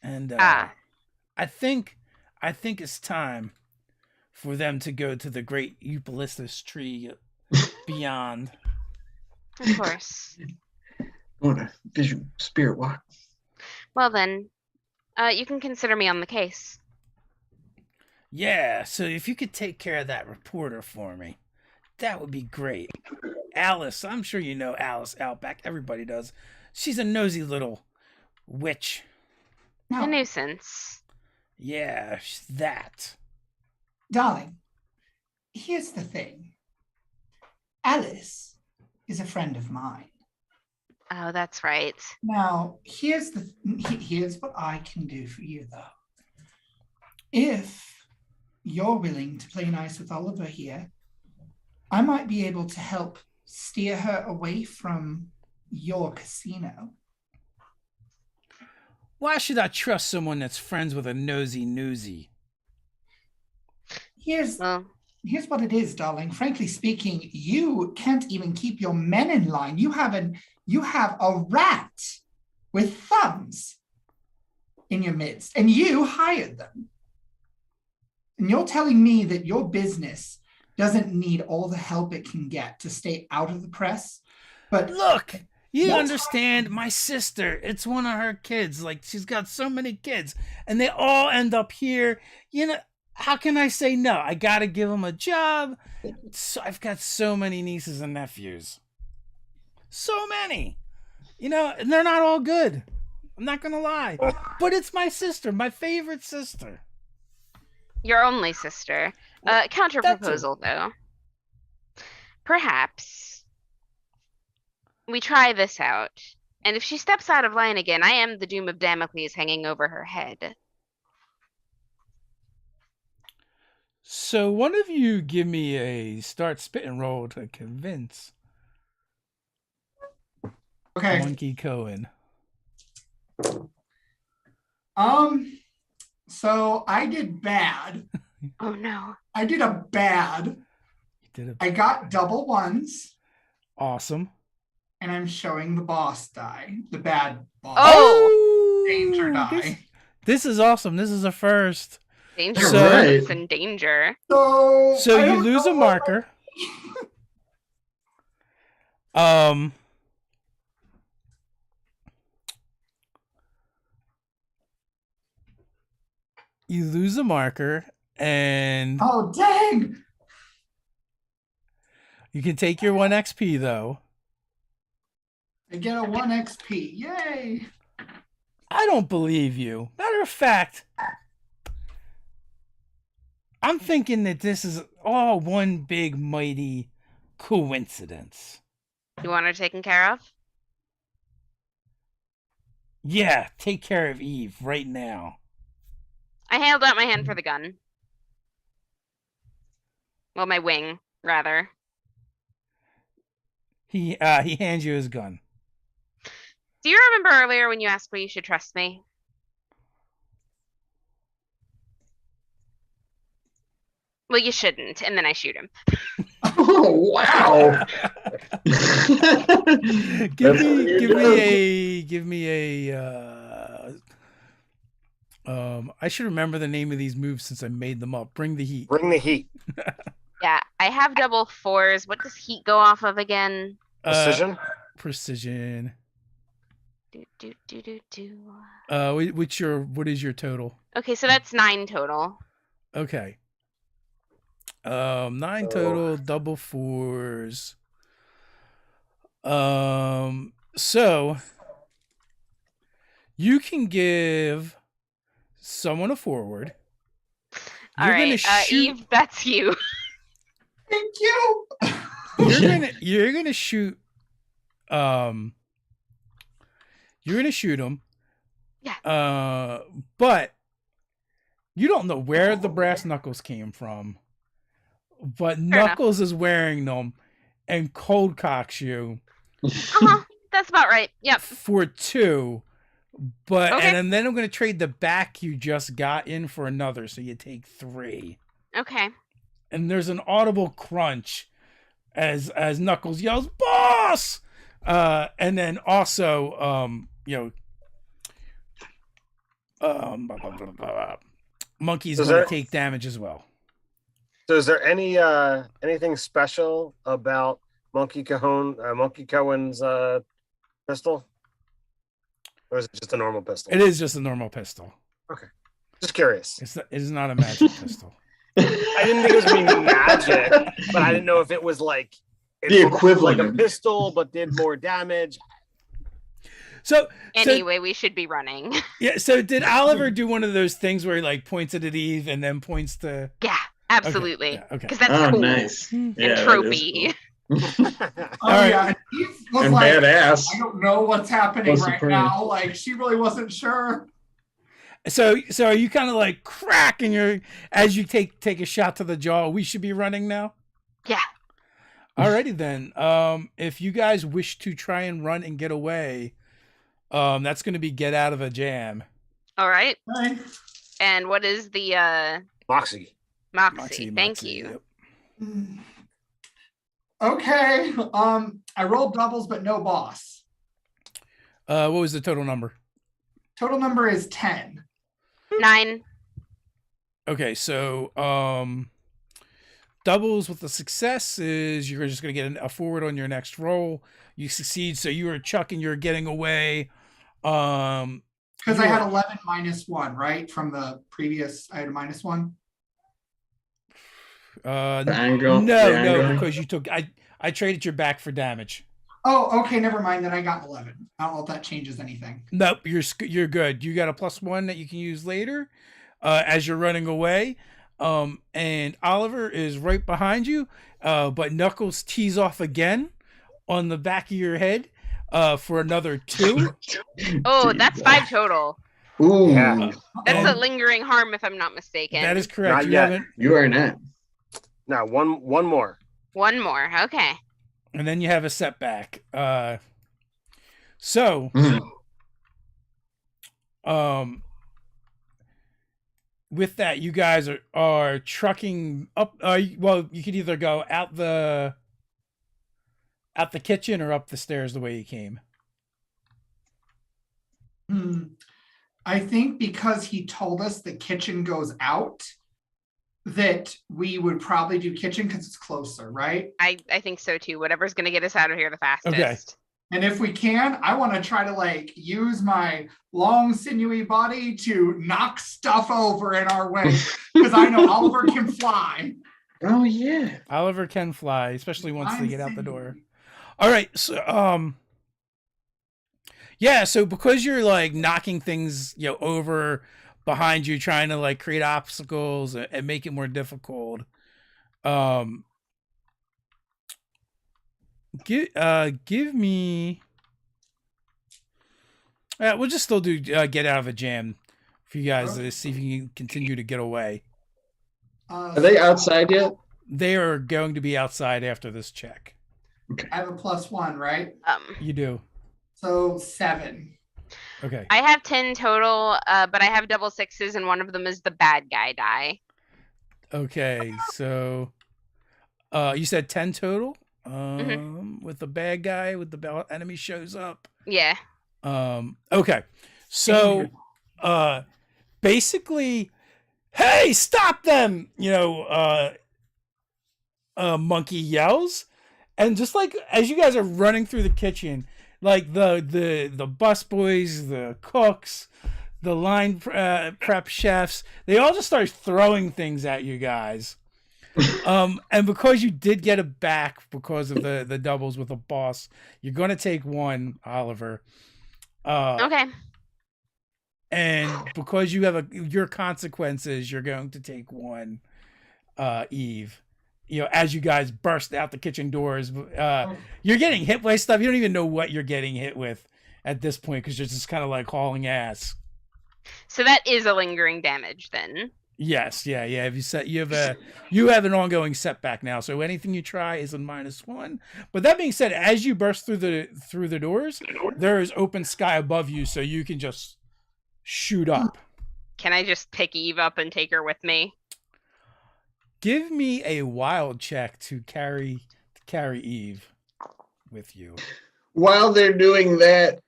And I think it's time for them to go to the great Eucalyptus tree beyond. Of course. Want a visual spirit walk? Well then, you can consider me on the case. Yeah, so if you could take care of that reporter for me, that would be great. Alice, I'm sure you know Alice Outback. Everybody does. She's a nosy little witch. No. A nuisance. Yeah, that. Darling, here's the thing. Alice is a friend of mine. Oh, that's right. Now, here's what I can do for you, though. If you're willing to play nice with Oliver here, I might be able to help steer her away from your casino. Why should I trust someone that's friends with a nosy newsie? Here's Well, what it is, darling. Frankly speaking, you can't even keep your men in line. You have a rat with thumbs in your midst, and you hired them. And you're telling me that your business doesn't need all the help it can get to stay out of the press? But Look, you What? understand, my sister, it's one of her kids. Like, she's got so many kids, and they all end up here. You know, how can I say no? I got to give them a job. So I've got so many nieces and nephews. So many. You know, and they're not all good. I'm not going to lie. But it's my sister, my favorite sister. your only sister. Counter proposal, though. Perhaps we try this out, and if she steps out of line again, I am the doom of Damocles hanging over her head. So one of you give me a start spit and roll to convince okay. Monkey Cohen. So I did bad. Oh no. I did a bad. You did I got double ones, awesome. and I'm showing the boss die, the bad boss. Oh! Danger die. This is awesome. This is a first. Danger So- is in danger. So I You don't lose a know. marker. You lose a marker, and Oh dang! you can take your 1 XP though. I get a 1 XP. Yay! I don't believe you. Matter of fact, I'm thinking that this is all one big mighty coincidence. You want her taken care of? Yeah, take care of Eve right now. I held out my hand for the gun. Well, my wing, rather. He hands you his gun. Do you remember earlier when you asked why you should trust me? Well, you shouldn't, and then I shoot him. Oh wow! give me I should remember the name of these moves since I made them up. Bring the heat. Bring the heat. Yeah, I have double fours. What does heat go off of again? Precision. Precision. Do. What is your total? Okay, so that's 9 total. Okay. 9 total, double fours. So you can give someone a forward. All right, Eve, that's you. Thank you. You're gonna shoot. You're gonna shoot him. Yeah. But you don't know where the brass knuckles came from. But Knuckles is wearing them and cold cocks you. That's about right. Yep. For 2. But Okay. and then I'm gonna trade the back you just got in for another, so you take 3. Okay. And there's an audible crunch as Knuckles yells, "Boss!" And then also Monkey's gonna take damage as well. So is there anything special about Monkey Cohen's pistol? Or is it just a normal pistol? It is just a normal pistol. Okay. Just curious. It is not a magic pistol. I didn't think it was being magic, but I didn't know if it was like The equivalent like a of- pistol, but did more damage. Anyway, we should be running. Yeah, so did Oliver do one of those things where he like points it at Eve and then points to Yeah, absolutely. Okay. Because that's cool Nice. and Yeah, that is tropey. Oh right. yeah, and Eve was And like, badass. I don't know what's happening Was right supreme. now. Like she really wasn't sure. So are you kind of like cracking as you take a shot to the jaw? We should be running now. Yeah. Alrighty then. If you guys wish to try and run and get away, that's going to be get out of a jam. All right. Okay. And what is the Moxie. Moxie? Thank you. Yep. Okay. I rolled doubles, but no boss. What was the total number? Total number is 10. 9. Okay, so doubles with the success is you're just going to get a forward on your next roll. You succeed, so you are chucking, you're getting away. Because I had 11 minus 1, right? From the previous, I had a minus 1. The angle. No, because you took. I traded your back for damage. Oh, okay. Never mind. Then I got 11. I don't know if that changes anything. Nope, you're good. You got a +1 that you can use later, as you're running away. And Oliver is right behind you, but Knuckles tees off again on the back of your head, for another 2. Oh, that's 5 total. Ooh, Yeah. That's a lingering harm, if I'm not mistaken. That is correct. Not You yet. haven't. you are not. Now one more. One more. Okay. And then you have a setback. So, with that, you guys are trucking up. Well, you could either go out the kitchen or up the stairs the way you came. I think because he told us the kitchen goes out, that we would probably do kitchen because it's closer, right? I think so too. Whatever's going to get us out of here the fastest. Okay. And if we can, I want to try to use my long sinewy body to knock stuff over in our way because I know Oliver can fly. Oh yeah. Oliver can fly, especially once they get out the door. Sinewy. All right, so yeah, so because you're knocking things over behind you, trying to create obstacles and make it more difficult, give me we'll just still do get out of a jam for you guys to see if you can continue to get away. Are they outside yet? They are going to be outside after this check. I have a +1, right? You do. So 7. Okay. I have 10 total, but I have double 6s, and one of them is the bad guy die. Okay, so you said 10 total? With the bad guy, with the enemy shows up. Yeah. Okay. So basically, hey, stop them! Monkey yells. And just as you guys are running through the kitchen, the bus boys, the cooks, the line prep chefs, they all just start throwing things at you guys. And because you did get it back because of the doubles with the boss, you're going to take 1, Oliver. Okay. And because you have your consequences, you're going to take 1, Eve. As you guys burst out the kitchen doors, you're getting hit by stuff. You don't even know what you're getting hit with at this point because you're just kind of hauling ass. So that is a lingering damage then. Yes, yeah. You have an ongoing setback now. So anything you try is a -1. But that being said, as you burst through the doors, there is open sky above you, so you can just shoot up. Can I just pick Eve up and take her with me? Give me a wild check to carry Eve with you. While they're doing that,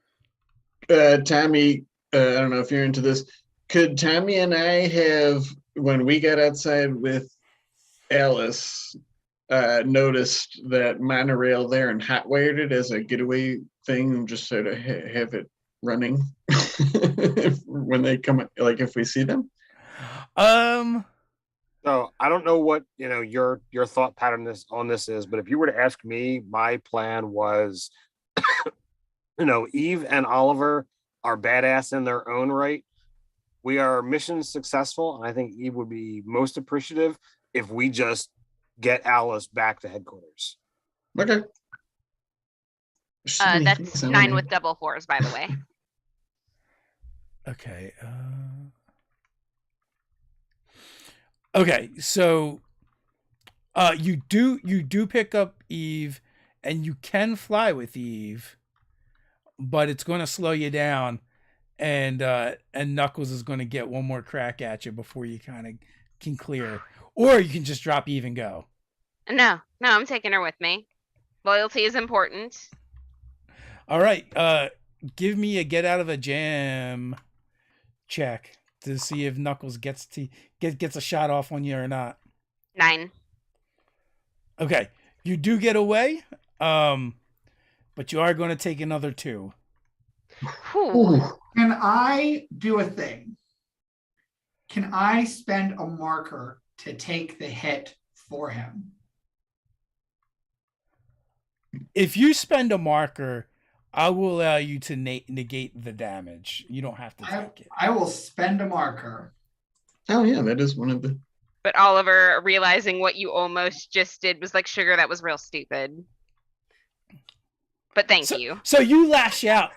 Tommy, I don't know if you're into this. Could Tommy and I have, when we got outside with Alice, noticed that monorail there and hot-wired it as a getaway thing and just sort of have it running when they come, if we see them? So I don't know what your thought pattern on this is, but if you were to ask me, my plan was, Eve and Oliver are badass in their own right. We are mission successful, and I think Eve would be most appreciative if we just get Alice back to headquarters. Okay. That's 9 with double 4s, by the way. Okay. Okay, so You do pick up Eve, and you can fly with Eve, but it's going to slow you down, and Knuckles is going to get one more crack at you before you kind of can clear, or you can just drop Eve and go. No, I'm taking her with me. Loyalty is important. All right, give me a get out of a jam check to see if Knuckles gets a shot off on you or not. 9. Okay, you do get away, but you are going to take another 2. Ooh. Can I do a thing? Can I spend a marker to take the hit for him? If you spend a marker, I will allow you to negate the damage. You don't have to take it. I will spend a marker. Oh yeah, that is one of the. But Oliver, realizing what you almost just did, was like, sugar, that was real stupid. But thank you. So you lash out,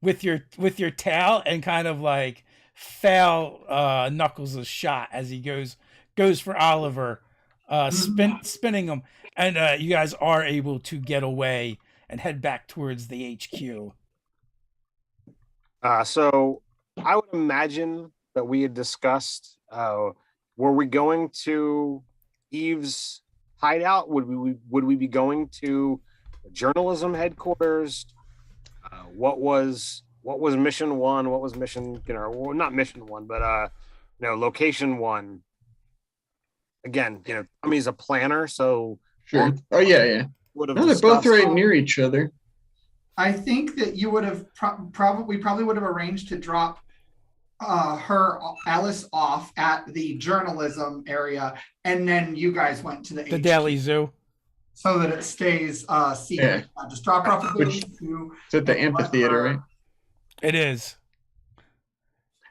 with your tail and kind of like foul Knuckles' shot as he goes for Oliver, spinning him, and you guys are able to get away and head back towards the HQ. So I would imagine that we had discussed, were we going to Eve's hideout? Would we be going to the journalism headquarters? What was mission 1? What was mission, well, not mission 1, but location 1. Again, Tommy's a planner, so Sure. Oh yeah. Would have No, they're both right near each other. I think that you would have probably would have arranged to drop Alice off at the journalism area, and then you guys went to the HQ, Daily Zoo, so that it stays secret. Yeah. Just drop her off at the Which- HQ. It's at the amphitheater, right? it is.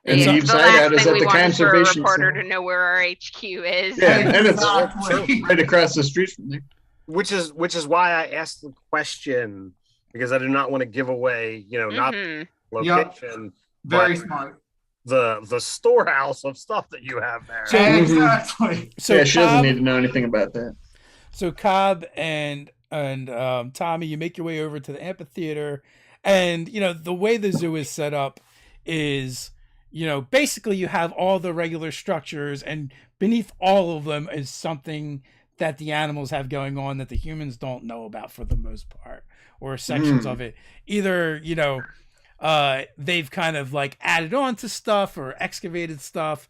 And Yeah, Eve's the last hideout is thing at we the wanted for a conservation reporter center. to know where our HQ is. Yeah, and it's Exactly. right across the street from there. Which is why I asked the question, because I do not want to give away, not Mhm. location, Very but smart. the storehouse of stuff that you have there. So- Exactly. So Yeah, she doesn't Cobb, need to know anything about that. So Cobb and Tommy, you make your way over to the amphitheater, and the way the zoo is set up is, basically you have all the regular structures, and beneath all of them is something that the animals have going on that the humans don't know about for the most part, or sections of it. Either they've kind of like added on to stuff or excavated stuff,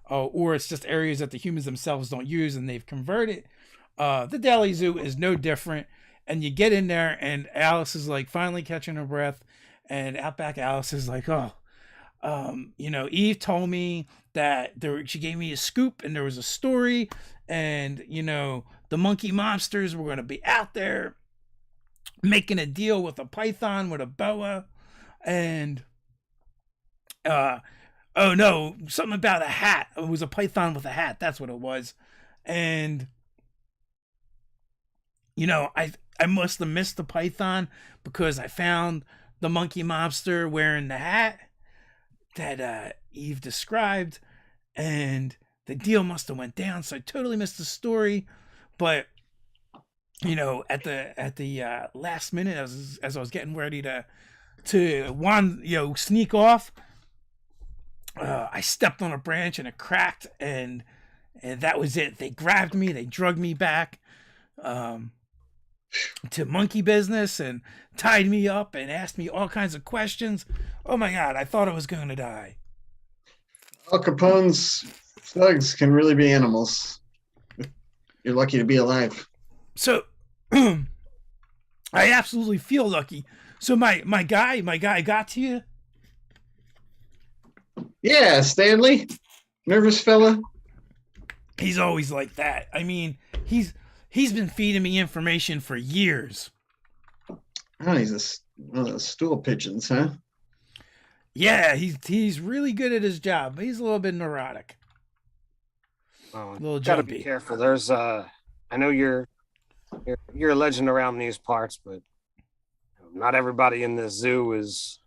or it's just areas that the humans themselves don't use and they've converted. The Daily Zoo is no different, and you get in there and Alice is like finally catching her breath, and Outback Alice is like, Eve told me that she gave me a scoop and there was a story, and the monkey monsters were going to be out there making a deal with a python with a boa, and oh no, something about a hat. It was a python with a hat, that's what it was. And I must have missed the python because I found the monkey mobster wearing the hat that Eve described, and the deal must have went down. So I totally missed the story. But at the last minute, as I was getting ready to sneak off, I stepped on a branch and it cracked, and that was it. They grabbed me, they drugged me back to monkey business and tied me up and asked me all kinds of questions. Oh my God, I thought I was going to die. Al Capone's thugs can really be animals. You're lucky to be alive. So I absolutely feel lucky. So my guy got to you? Yeah, Stanley. Nervous fella. He's always like that. I mean, he's been feeding me information for years. Oh, he's one of those stool pigeons, huh? Yeah, he's really good at his job, but he's a little bit neurotic. Oh, A little gotta jumpy. be careful. There's I know you're a legend around these parts, but not everybody in this zoo is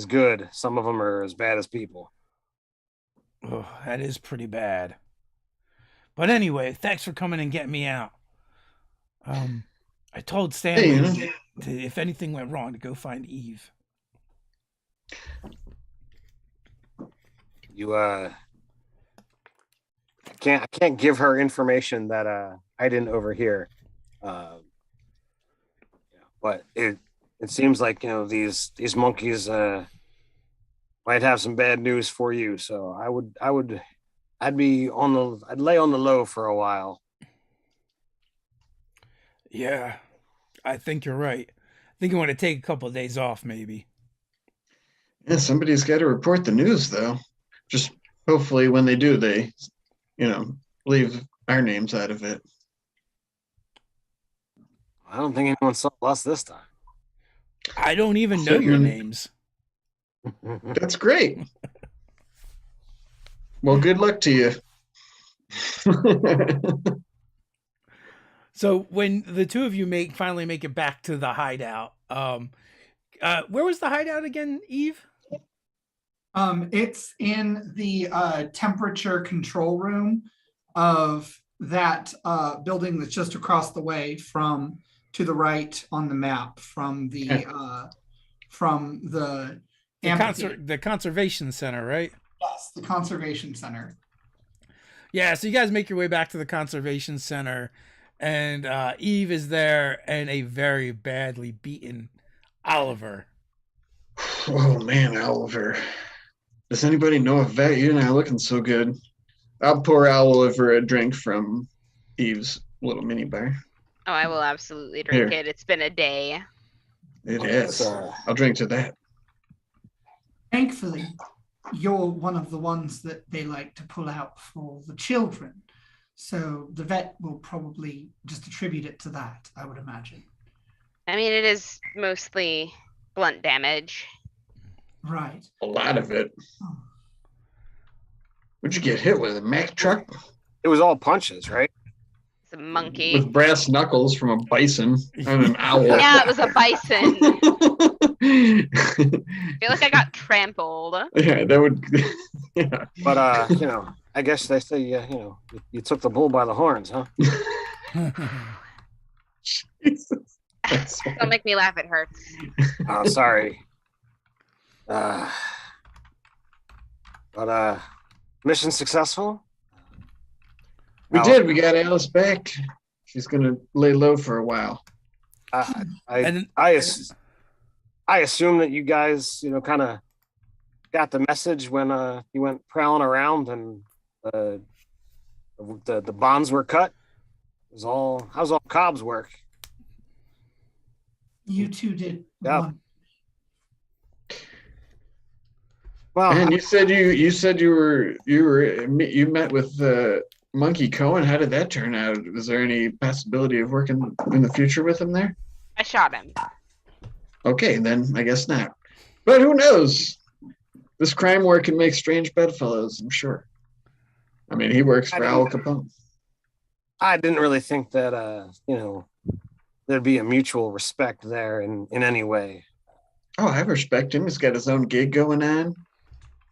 good. Some of them are as bad as people. Oh, that is pretty bad. But anyway, thanks for coming and getting me out. I told Hey, Stanley if anything went wrong to go find Eve. You I can't give her information that I didn't overhear. But it seems like these monkeys might have some bad news for you. So I'd lay on the low for a while. Yeah, I think you're right. I think you want to take a couple of days off, maybe. Yeah, somebody's got to report the news, though. Just hopefully when they do, they, leave our names out of it. I don't think anyone saw us this time. I don't even know your names. That's great. Well, good luck to you. So when the two of you finally make it back to the hideout, where was the hideout again, Eve? It's in the temperature control room of that building that's just across the way from to the right on the map from the the conservation center, right? Yes, the conservation center. Yeah, so you guys make your way back to the conservation center, and Eve is there and a very badly beaten Oliver. Oh man, Oliver. Does anybody know a vet? You're not looking so good. I'll pour Oliver a drink from Eve's little mini bar. Oh, I will absolutely drink Here. it. It's been a day. It is. I'll drink to that. Thankfully, you're one of the ones that they like to pull out for the children. So the vet will probably just attribute it to that, I would imagine. I mean, it is mostly blunt damage. Right. A lot of it. What'd you get hit with? A Mack truck? It was all punches, right? It's a monkey. With brass knuckles from a bison and an owl. Yeah, it was a bison. I feel like I got trampled. Yeah, that would. Yeah. But I guess they say you took the bull by the horns, huh? Jesus. Don't make me laugh. It hurts. Oh, sorry. Mission successful? We did. We got Alice back. She's gonna lay low for a while. I assume that you guys, kind of got the message when you went prowling around and the bonds were cut. How's all Cobb's work? You two did. Yeah. Well, And you said you met with Monkey Cohen. How did that turn out? Was there any possibility of working in the future with him there? I shot him. Okay, then I guess not. But who knows? This crime war can make strange bedfellows, I'm sure. I mean, he works for Al Capone. I didn't really think that there'd be a mutual respect there in any way. Oh, I respect him. He's got his own gig going on.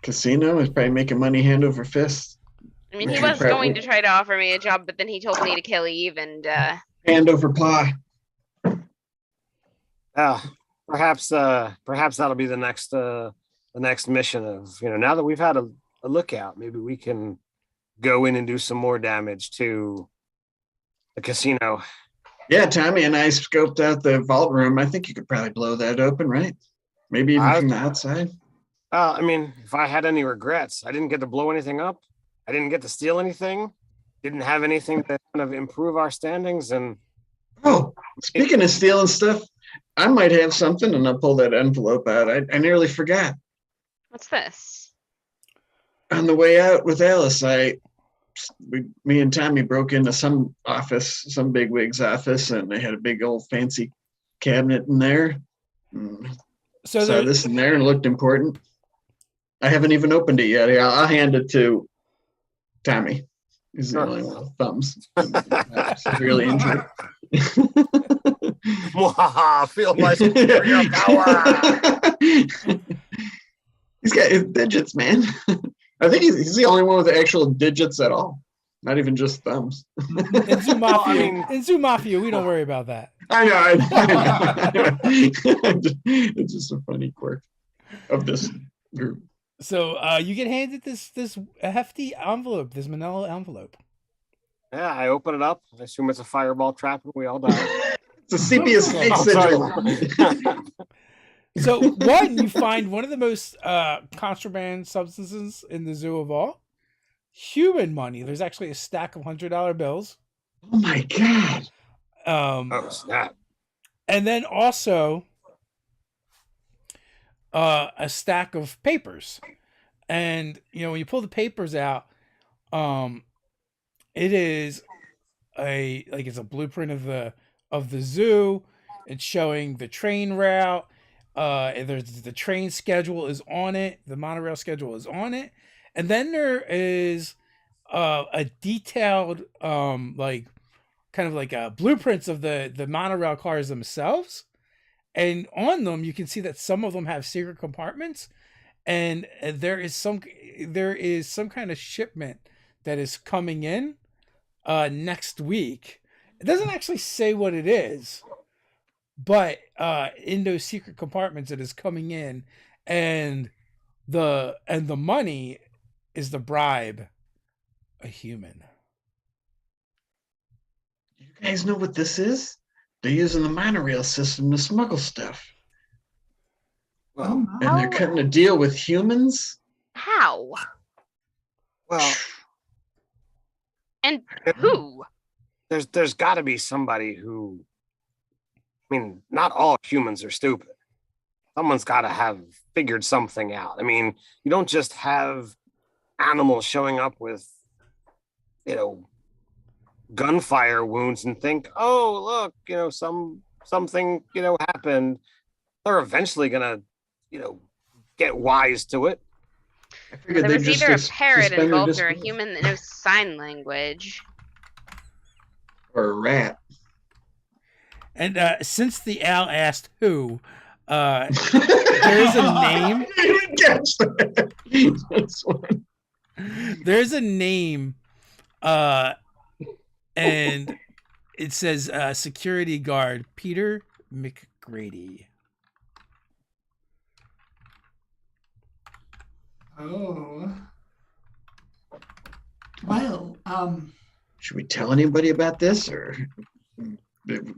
Casino. He's probably making money hand over fist. I mean, he was going to try to offer me a job, but then he told me to kill Eve and Hand over paw. Perhaps that'll be the next mission of, now that we've had a lookout, maybe we can go in and do some more damage to the casino. Yeah, Tommy and I scoped out the vault room. I think you could probably blow that open, right? Maybe even from the outside. I mean, if I had any regrets, I didn't get to blow anything up. I didn't get to steal anything. Didn't have anything to kind of improve our standings. And speaking of stealing stuff, I might have something, and I'll pull that envelope out. I nearly forgot. what's this? On the way out with Alice, me and Tommy broke into some bigwig's office, and they had a big old fancy cabinet in there. So saw this in there and it looked important. I haven't even opened it yet. I'll hand it to Tommy. He's the only one with thumbs. Severely injured. Feel my superior power. He's got his digits, man. I think he's the only one with the actual digits at all. Not even just thumbs. In Zoo Well, Mafia, I mean- in Zoo Mafia, we don't worry about that. I know. It's just a funny quirk of this group. So you get handed this hefty envelope, this manila envelope. Yeah, I open it up. I assume it's a fireball trap, and we all die. It's a sepia snake Oh, sigil. sorry. So one, you find one of the most contraband substances in the zoo of all. Human money. There's actually a stack of $100 bills. Oh my god. Oh snap! And then also a stack of papers. And when you pull the papers out, it is it's a blueprint of the zoo. It's showing the train route. There's the train schedule is on it. The monorail schedule is on it. And then there is a detailed blueprints of the monorail cars themselves. And on them you can see that some of them have secret compartments, and there is some kind of shipment that is coming in next week. It doesn't actually say what it is, but in those secret compartments it is coming in, and the money is the bribe, a human. You guys know what this is? They're using the monorail system to smuggle stuff. Well, And they're cutting a deal with humans? How? well, And who? there's got to be somebody who. I mean, not all humans are stupid. Someone's got to have figured something out. I mean, you don't just have animals showing up with, gunfire wounds and think, oh, look, something, happened. They're eventually gonna, get wise to it. I figured There they'd was just either a get parrot suspended involved or a disbelief. human that knows sign language. Or a rat. And since the owl asked who, there's a name. I didn't even catch that. That's one. There's a name, and it says security guard Peter McGrady. Oh. Well, Should we tell anybody about this, or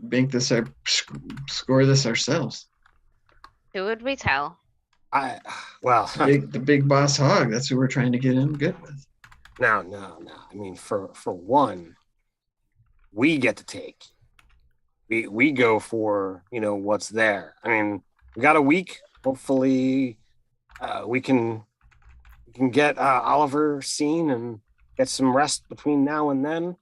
make this score this ourselves? Who would we tell? The big boss hog. That's who we're trying to get in good with. No. I mean, for one, we get to take. We go for what's there. I mean, we got a week. Hopefully, we can get Oliver seen and get some rest between now and then.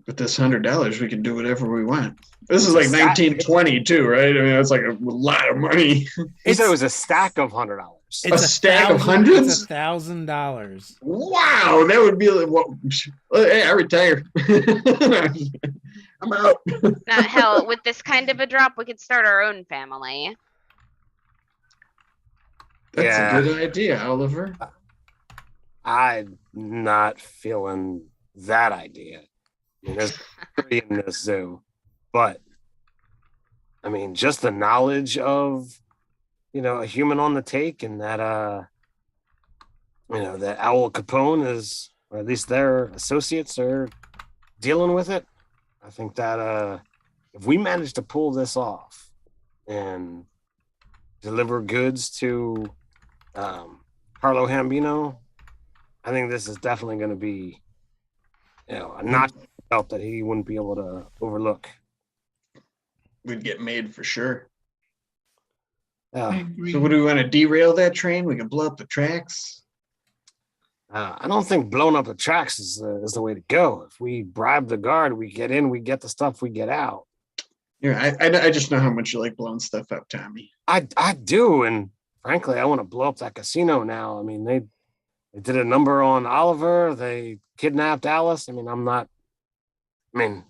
With this $100, we can do whatever we want. This is like It's a stack. 1922, right? I mean, that's like a lot of money. He said it was a stack of $100. A stack of hundreds? It's $1,000. Wow, that would be like, what? Hey, I retire. I'm out. Not hell, with this kind of a drop, we could start our own family. That's Yeah. a good idea, Oliver. I'm not feeling that idea. I mean, there's three in this zoo, but I mean, just the knowledge of a human on the take, and that that Owl Capone is, or at least their associates are dealing with it. I think that if we manage to pull this off and deliver goods to Carlo Hambino, I think this is definitely going to be a notch belt that he wouldn't be able to overlook. We'd get made for sure. I Yeah. agree. So, what do we want to derail that train? We can blow up the tracks. I don't think blowing up the tracks is the way to go. If we bribe the guard, we get in, we get the stuff, we get out. Yeah, I just know how much you like blowing stuff up, Tommy. I do, and frankly, I want to blow up that casino now. I mean, they did a number on Oliver. They kidnapped Alice. I mean,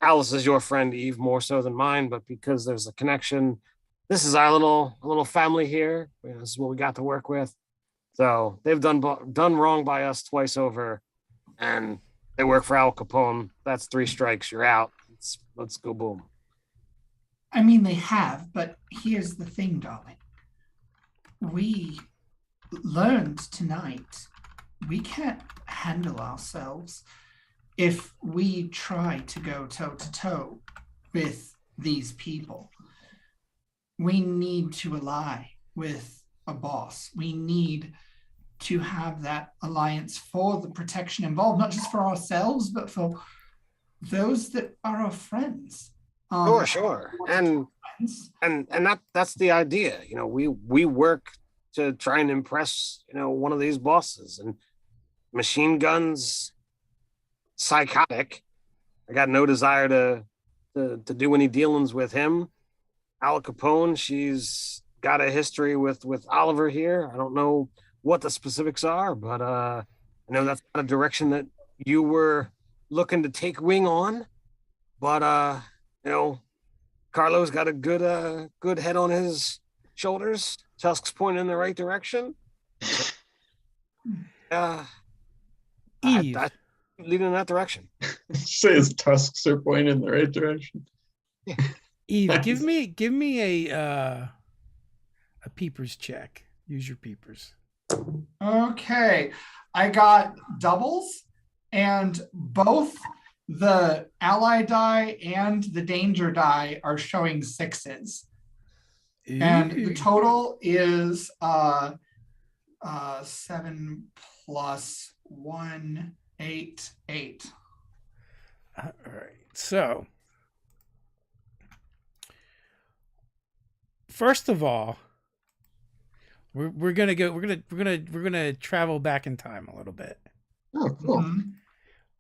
Alice is your friend, Eve, more so than mine, but because there's a connection, this is our little family here. This is what we got to work with. So they've done wrong by us twice over, and They work for Al Capone. That's 3 strikes. You're out. Let's go boom. I mean, they have, but here's the thing, darling. We learned tonight we can't handle ourselves if we try to go toe to toe with these people. We need to ally with a boss. We need to have that alliance for the protection involved, not just for ourselves, but for those that are our friends. Sure. And that's the idea. You know, we work to try and impress, one of these bosses. And machine guns, psychotic. I got no desire to do any dealings with him. Al Capone, she's got a history with Oliver here. I don't know what the specifics are, but I know that's not a direction that you were looking to take wing on. But Carlo's got a good head on his shoulders. Tusk's pointing in the right direction. Eve. I leading in that direction. Say his tusks are pointing in the right direction. Eve, give me a peepers check. Use your peepers. Okay, I got doubles, and both the ally die and the danger die are showing 6s. And the total is 7 plus 1, 8, 8. All right. So, first of all, we're gonna travel back in time a little bit. Oh, cool.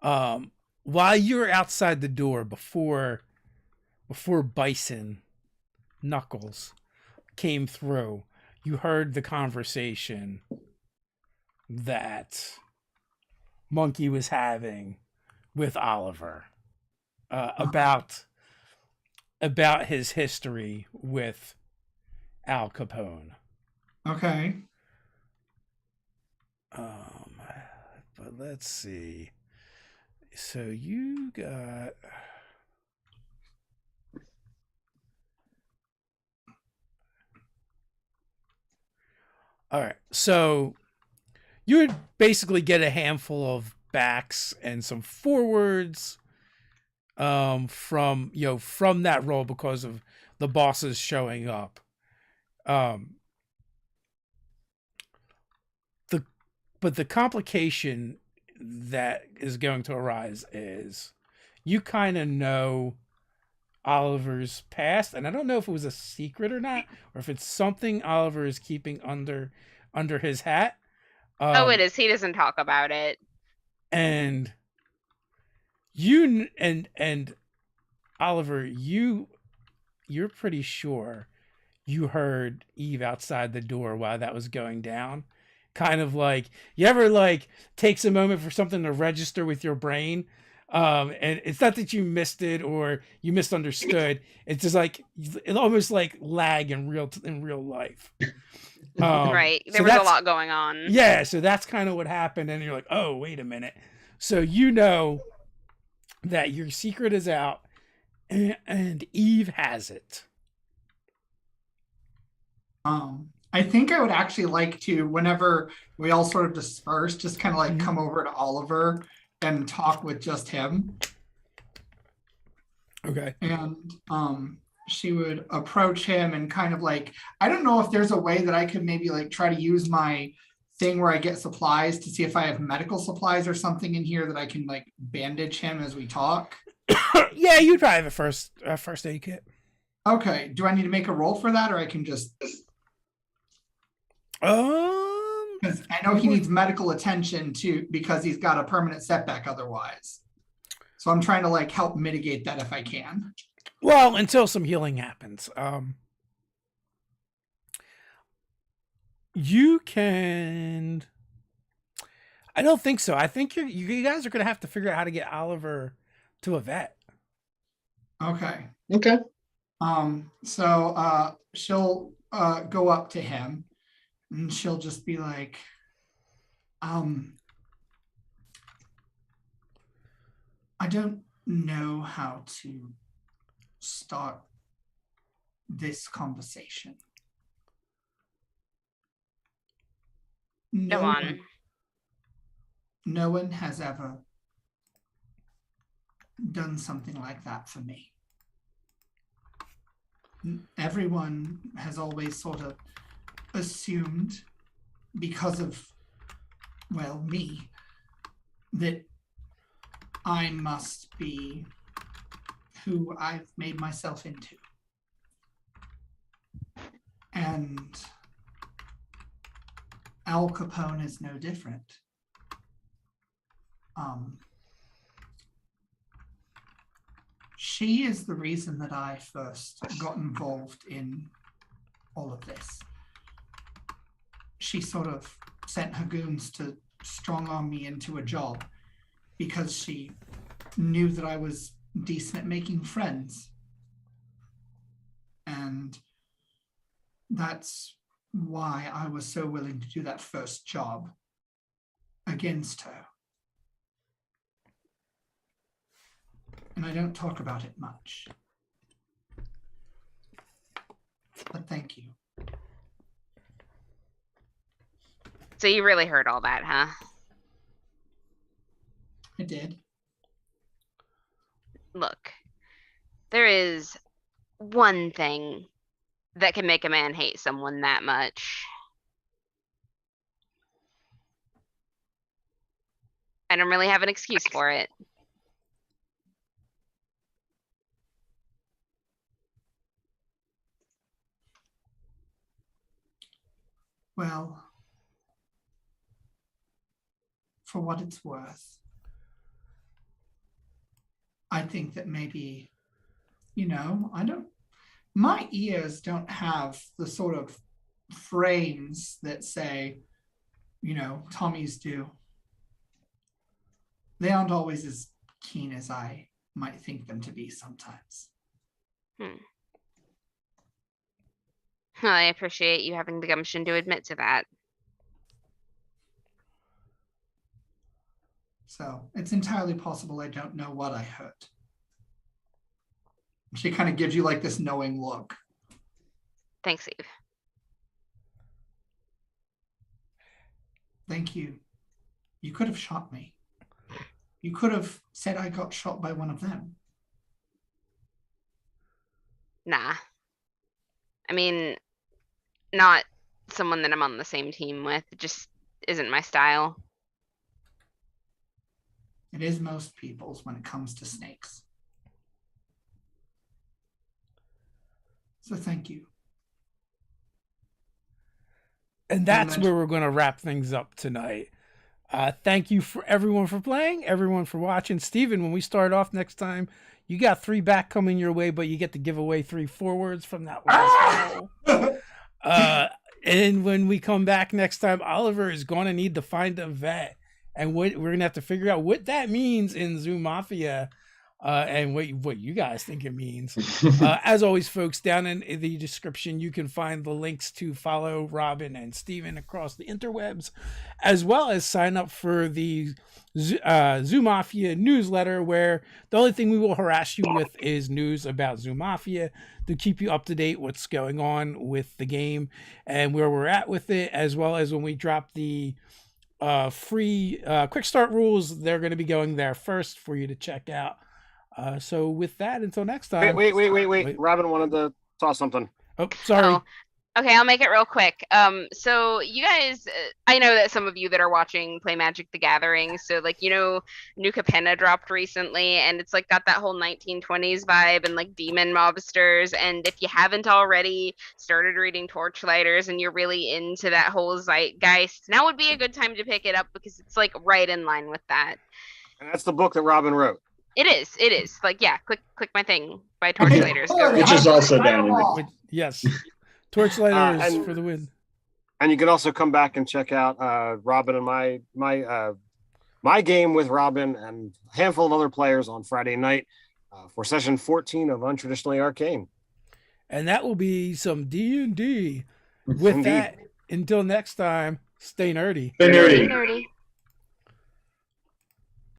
Mm-hmm. While you're outside the door before Bison Knuckles came through, you heard the conversation that Monkey was having with Oliver about his history with Al Capone. Okay. But let's see. So you got all right. So you would basically get a handful of backs and some forwards from that roll because of the bosses showing up. But the complication that is going to arise is you kind of know Oliver's past, and I don't know if it was a secret or not, or if it's something Oliver is keeping under his hat. It is. He doesn't talk about it. And you and Oliver, you're pretty sure you heard Eve outside the door while that was going down. Kind of like, you ever like takes a moment for something to register with your brain, and it's not that you missed it or you misunderstood. It's just like it almost like lag in real life. Right. There was a lot going on. Yeah, so that's kind of what happened, and you're like, oh, wait a minute. So you know that your secret is out, and Eve has it. I think I would actually like to, whenever we all sort of disperse, just kind of like come over to Oliver and talk with just him. Okay. And she would approach him and kind of like, I don't know if there's a way that I could maybe like try to use my thing where I get supplies to see if I have medical supplies or something in here that I can like bandage him as we talk. Yeah, you'd probably have a first aid kit. Okay. Do I need to make a roll for that, or I can just... Because I know he needs medical attention too, because he's got a permanent setback otherwise. So I'm trying to like help mitigate that if I can. Well, until some healing happens. You can... I don't think so. I think you guys are going to have to figure out how to get Oliver to a vet. Okay. Okay. So she'll go up to him and she'll just be like, I don't know how to start this conversation. Go on. No one has ever done something like that for me. Everyone has always sort of assumed, because of, well, me, that I must be who I've made myself into. And Al Capone is no different. She is the reason that I first got involved in all of this. She sort of sent her goons to strong-arm me into a job because she knew that I was decent at making friends. And that's why I was so willing to do that first job against her. And I don't talk about it much. But thank you. So you really heard all that, huh? I did. Look, there is one thing that can make a man hate someone that much. I don't really have an excuse for it. Well, for what it's worth, I think that maybe, my ears don't have the sort of frames that say, Tommy's do. They aren't always as keen as I might think them to be sometimes. I appreciate you having the gumption to admit to that. So it's entirely possible I don't know what I heard. She kind of gives you like this knowing look. Thanks, Eve. Thank you. You could have shot me. You could have said I got shot by one of them. Nah. I mean, not someone that I'm on the same team with. It just isn't my style. It is most people's when it comes to snakes. So thank you. And that's where we're going to wrap things up tonight. Thank you for everyone for playing, everyone for watching. Steven, when we start off next time, you got 3 back coming your way, but you get to give away 3 forwards from that last roll. And when we come back next time, Oliver is going to need to find a vet. And we're going to have to figure out what that means in Zoo Mafia. And what you guys think it means. As always, folks, down in the description, you can find the links to follow Robin and Steven across the interwebs, as well as sign up for the Zoo Mafia newsletter, where the only thing we will harass you with is news about Zoo Mafia to keep you up to date what's going on with the game and where we're at with it, as well as when we drop the free quick start rules, they're going to be going there first for you to check out. So with that, until next time. Wait. Robin wanted to toss something. Oh, sorry. Oh, okay, I'll make it real quick. So you guys, I know that some of you that are watching play Magic the Gathering. So New Capenna dropped recently, and it's got that whole 1920s vibe and demon mobsters. And if you haven't already started reading Torchlighters and you're really into that whole zeitgeist, now would be a good time to pick it up because it's right in line with that. And that's the book that Robin wrote. It is. Click my thing by Torchlighters. Which is also down in Yes. Torchlighters for the win. And you can also come back and check out Robin and my game with Robin and a handful of other players on Friday night for session 14 of Untraditionally Arcane. And that will be some D&D. With Indeed. that, until next time, stay nerdy. Stay nerdy. Nerdy.